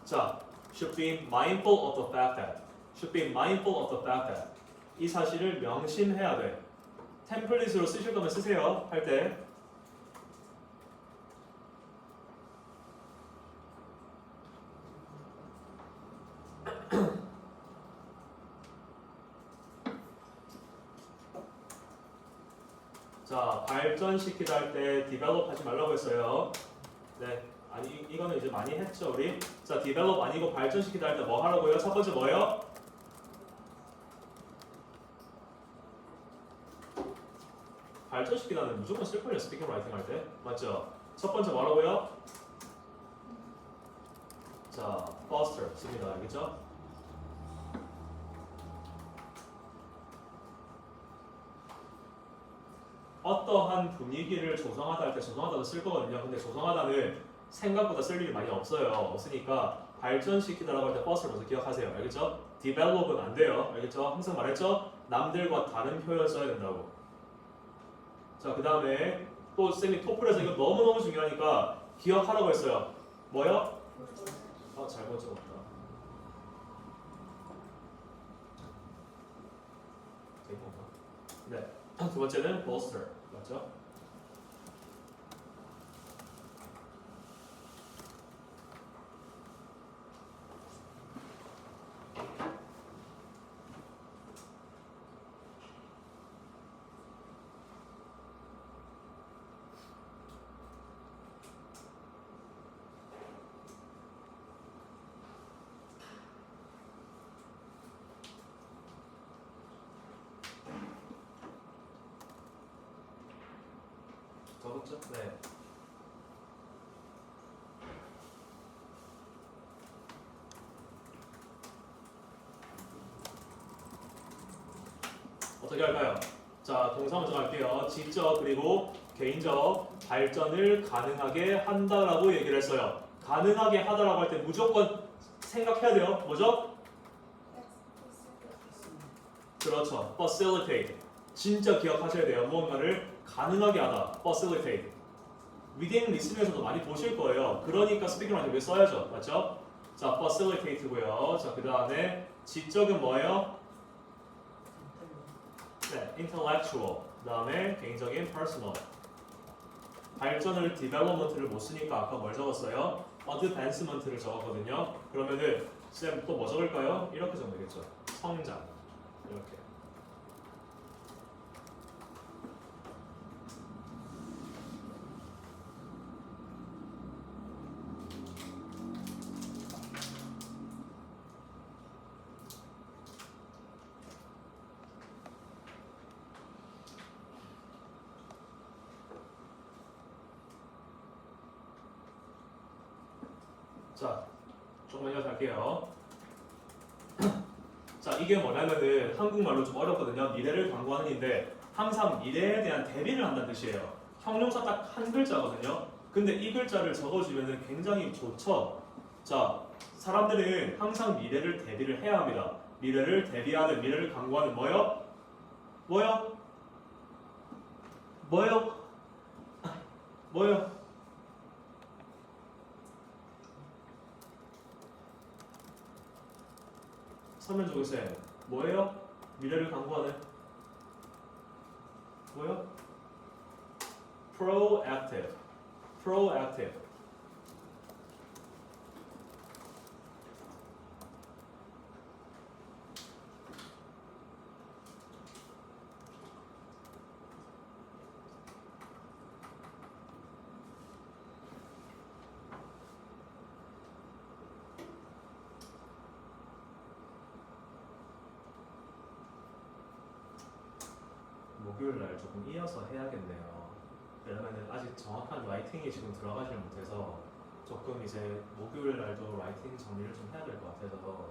자, should be mindful of the fact that should be mindful of the fact that 이 사실을 명심해야 돼. 템플릿으로 쓰실 거면 쓰세요. 할 때. 자, 발전시키다 할 때 develop 하지 말라고 했어요. 네. 아니 이거는 이제 많이 했죠, 우리. 자, develop 아니고 발전시키다 할 때 뭐 하라고요? 첫 번째 뭐예요? 발전시키다는 무조건 쓸 거예요, 스피킹 라이팅 할 때. 맞죠? 첫 번째 뭐라고요? 자, foster 씁니다. 알겠죠? 어떠한 분위기를 조성하다 할 때 조성하다도 쓸 거거든요. 근데 조성하다는 생각보다 쓸 일이 많이 없어요. 없으니까 발전시키다라고 할 때 foster를 먼저 기억하세요. 알겠죠? develop은 안 돼요. 알겠죠? 항상 말했죠? 남들과 다른 표현 써야 된다고. 자, 그 다음에 또 쌤이 토플에서 이거 너무너무 중요하니까 기억하라고 했어요. 뭐요? 잘못 적었다. 네. 두 번째는 bolster. 맞죠? 적었죠? 네. 어떻게 할까요? 자, 동사 먼저 갈게요. 지적 그리고 개인적 발전을 가능하게 한다라고 얘기를 했어요. 가능하게 하다라고 할 때 무조건 생각해야 돼요. 뭐죠? 그렇죠. facilitate. 진짜 기억하셔야 돼요. 무언가를 가능하게 하다. facilitate. 리딩 리스닝에서도 많이 보실 거예요. 그러니까 스피킹 라이팅 써야죠. 맞죠? 자, facilitate고요. 자, 그 다음에 지적은 뭐예요? 네, intellectual. 그 다음에 개인적인 personal. 발전을 development를 못 쓰니까 아까 뭘 적었어요? advancement를 적었거든요. 그러면은 쌤 또 뭐 적을까요? 이렇게 적으면 되겠죠. 성장. 이렇게. 자, 조금만 이어서 할게요. 자, 이게 뭐냐면은 한국말로 좀 어렵거든요. 미래를 광고하는 인데 항상 미래에 대한 대비를 한다는 뜻이에요. 형용사 딱 한 글자거든요. 근데 이 글자를 적어주면은 굉장히 좋죠. 자, 사람들은 항상 미래를 대비를 해야 합니다. 미래를 대비하는, 미래를 광고하는 뭐요? 뭐요? 뭐요? 뭐요? 설명 적으세요. 뭐예요? 미래를 광고하는 뭐요? proactive. proactive. 목요일 날 조금 이어서 해야겠네요. 왜냐면은 아직 정확한 라이팅이 지금 들어가질 못해서 조금 이제 목요일 날도 라이팅 정리를 좀 해야 될 것 같아서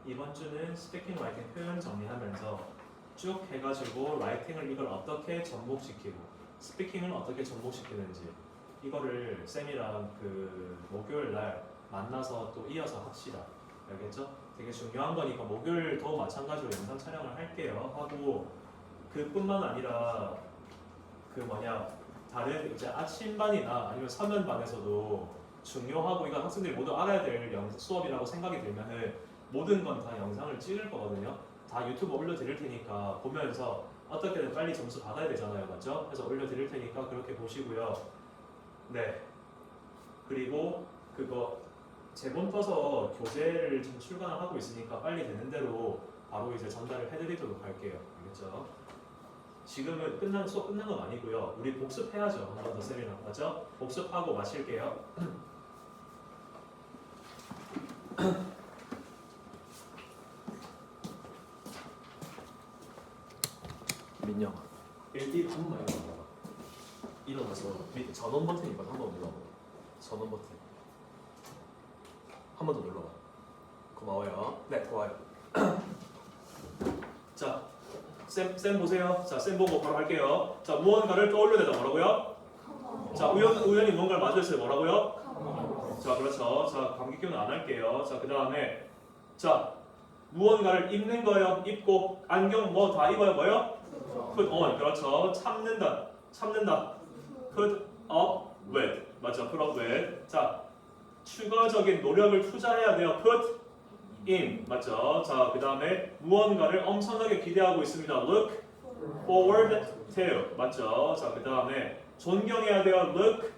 이번 주는 스피킹 라이팅 표현 정리하면서 쭉 해가지고 라이팅을 이걸 어떻게 접목시키고 스피킹을 어떻게 접목시키는지 이거를 쌤이랑 그 목요일 날 만나서 또 이어서 합시다. 알겠죠? 되게 중요한 거니까 목요일도 마찬가지로 영상 촬영을 할게요. 하고 그뿐만 아니라 그 뭐냐 다른 이제 아침반이나 아니면 서면반에서도 중요하고 이건 학생들이 모두 알아야 될 수업이라고 생각이 들면은 모든 건 다 영상을 찍을 거거든요. 다 유튜브 올려드릴 테니까 보면서 어떻게든 빨리 점수 받아야 되잖아요, 맞죠? 그래서 올려드릴 테니까 그렇게 보시고요. 네. 그리고 그거 제본 떠서 교재를 지금 출간을 하고 있으니까 빨리 되는 대로 바로 이제 전달을 해드리도록 할게요. 알겠죠? 지금은 수업 끝난 건 아니고요. 우리 복습해야죠. 한 번 더 쌤이랑 맞죠? 복습하고 마실게요. 민영아, 일기 한 번만 일어나봐. 일어나서 전원 버튼이거든. 한 번 눌러봐. 전원 버튼. 한 번 더 눌러봐. 고마워요. 네, 좋아요. 자, 쌤 보세요. 자, 쌤 보고 바로 할게요. 자, 무언가를 떠올려내다 뭐라고요? 자, 우연히 무언가를 마주했어요. 뭐라고요? 자, 그렇죠. 자, 감기 기운 안 할게요. 자, 그 다음에 자, 무언가를 입는 거예요. 입고 안경 뭐 다 입어요. 뭐요? put on. 그렇죠. 참는다. put up with. 맞죠? put up with. 자, 추가적인 노력을 투자해야 돼요. put in. 맞죠? 자, 그 다음에 무언가를 엄청나게 기대하고 있습니다. look forward to. 맞죠? 자, 그 다음에 존경해야 돼요. look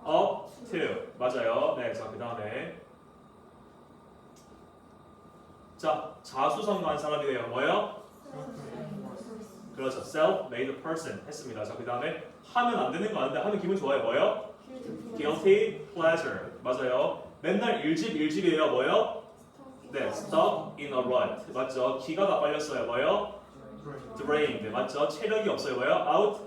up to. 맞아요. 네, 자, 그 다음에 자, 자수성가한 사람이에요. 뭐요? 그렇죠. self-made person 했습니다. 자, 그 다음에 하면 안 되는 거 아는데 하면 기분 좋아요. 뭐요? guilty pleasure. 맞아요. 맨날 일집이에요. 뭐요? 네, stuck in a rut. 맞죠? 기가 다 빨렸어요. 뭐요? drained. 맞죠? 체력이 없어요. 뭐요? out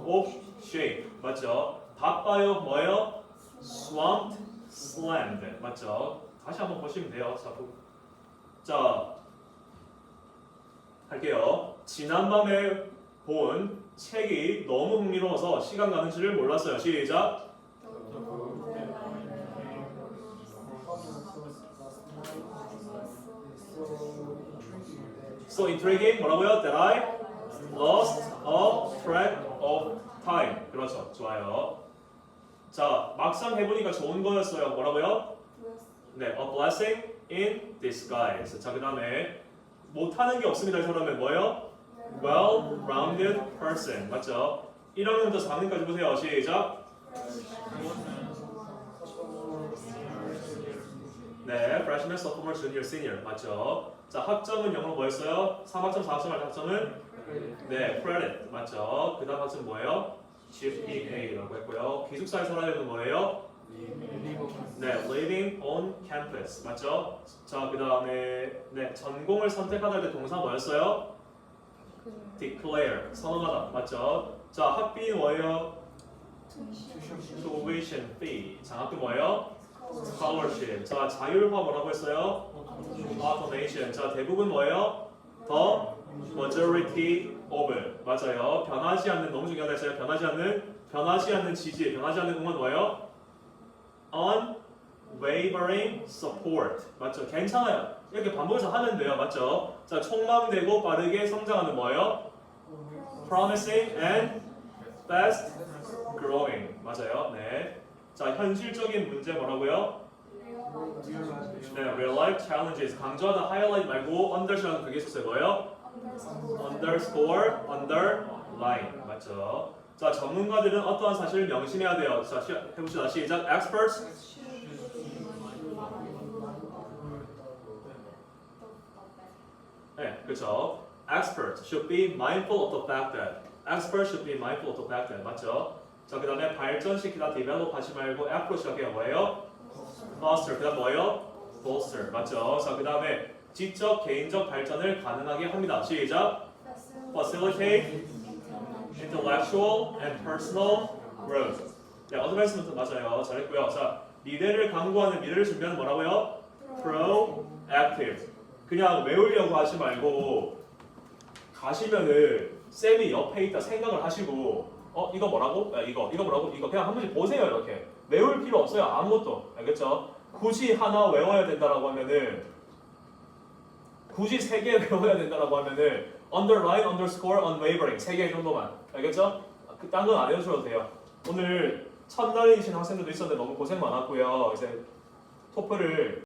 of shape. 맞죠? 바빠요. 뭐요? swamped, slammed. 맞죠? 다시 한번 보시면 돼요. 자, 할게요. 지난밤에 본 책이 너무 흥미로워서 시간 가는 줄을 몰랐어요. 시작. So intriguing. 뭐라고요? That I lost a track of time. 그렇죠. 좋아요. 자, 막상 해보니까 좋은 거였어요. 뭐라고요? 네, a blessing in disguise. 자, 그 다음에 못하는 게 없습니다. 이 사람은 뭐예요? well-rounded person. 맞죠? 1학년부터 4학년까지 보세요. 시작. 네, freshman, sophomore, junior, senior. 맞죠? 자, 학점은 영어로 뭐였어요? 3학점, 4학점 할 학점은? 네, credit. 맞죠? 그 다음 학점 뭐예요? GPA라고 했고요. 기숙사에 살아야 되는 뭐예요? 네, living on campus. 맞죠? 자, 그 다음에 네, 전공을 선택하다 할 때 동사 뭐였어요? declare. 선언하다. 맞죠? 자, 학비 뭐예요? tuition fee. 장학금 뭐예요? scholarship. 자, 자율화 뭐라고 했어요? automation. 자, 대부분 뭐예요? The majority of. 맞아요. 변하지 않는, 너무 중요하다 했어요. 변하지 않는 지지, 변하지 않는 응원 뭐예요? unwavering support. 맞죠? 괜찮아요. 이렇게 반복해서 하면 돼요. 맞죠? 자, 촉망되고 빠르게 성장하는 뭐예요? promising and fast growing. 맞아요. 네. 자, 현실적인 문제 뭐라고요? 네, real life challenges. 강조하다 highlight 말고 under시라는 그게 있었어요. 뭐예요? underscore, underline. 맞죠? 자, 전문가들은 어떠한 사실을 명심해야 돼요. 자, 해봅시다. 시작. Experts. 네, 그렇죠. Experts should be mindful of the fact that. Experts should be mindful of the fact that. 맞죠? 자, 그 다음에 발전시키다, develop 하지 말고 앞으로 시작해요. 뭐예요? Foster. 그 다음 뭐예요? Bolster. 맞죠? 자, 그 다음에 지적, 개인적 발전을 가능하게 합니다. 시작. Facilitate intellectual and personal growth. 네, advancement 맞아요. 잘했고요. 자, 미래를 강구하는, 미래를 준비하는 뭐라고요? Proactive. 그냥 외우려고 하지 말고 가시면은 쌤이 옆에 있다 생각을 하시고 이거 뭐라고? 이거 뭐라고? 이거 그냥 한 번씩 보세요. 이렇게 외울 필요 없어요. 아무것도. 알겠죠? 굳이 하나 외워야 된다라고 하면은 굳이 3개 외워야 된다라고 하면은 underline, underscore, unwavering 3개 정도만. 알겠죠? 딴 건 안 해주셔도 돼요. 오늘 첫날이신 학생들도 있었는데 너무 고생 많았고요. 이제 토플을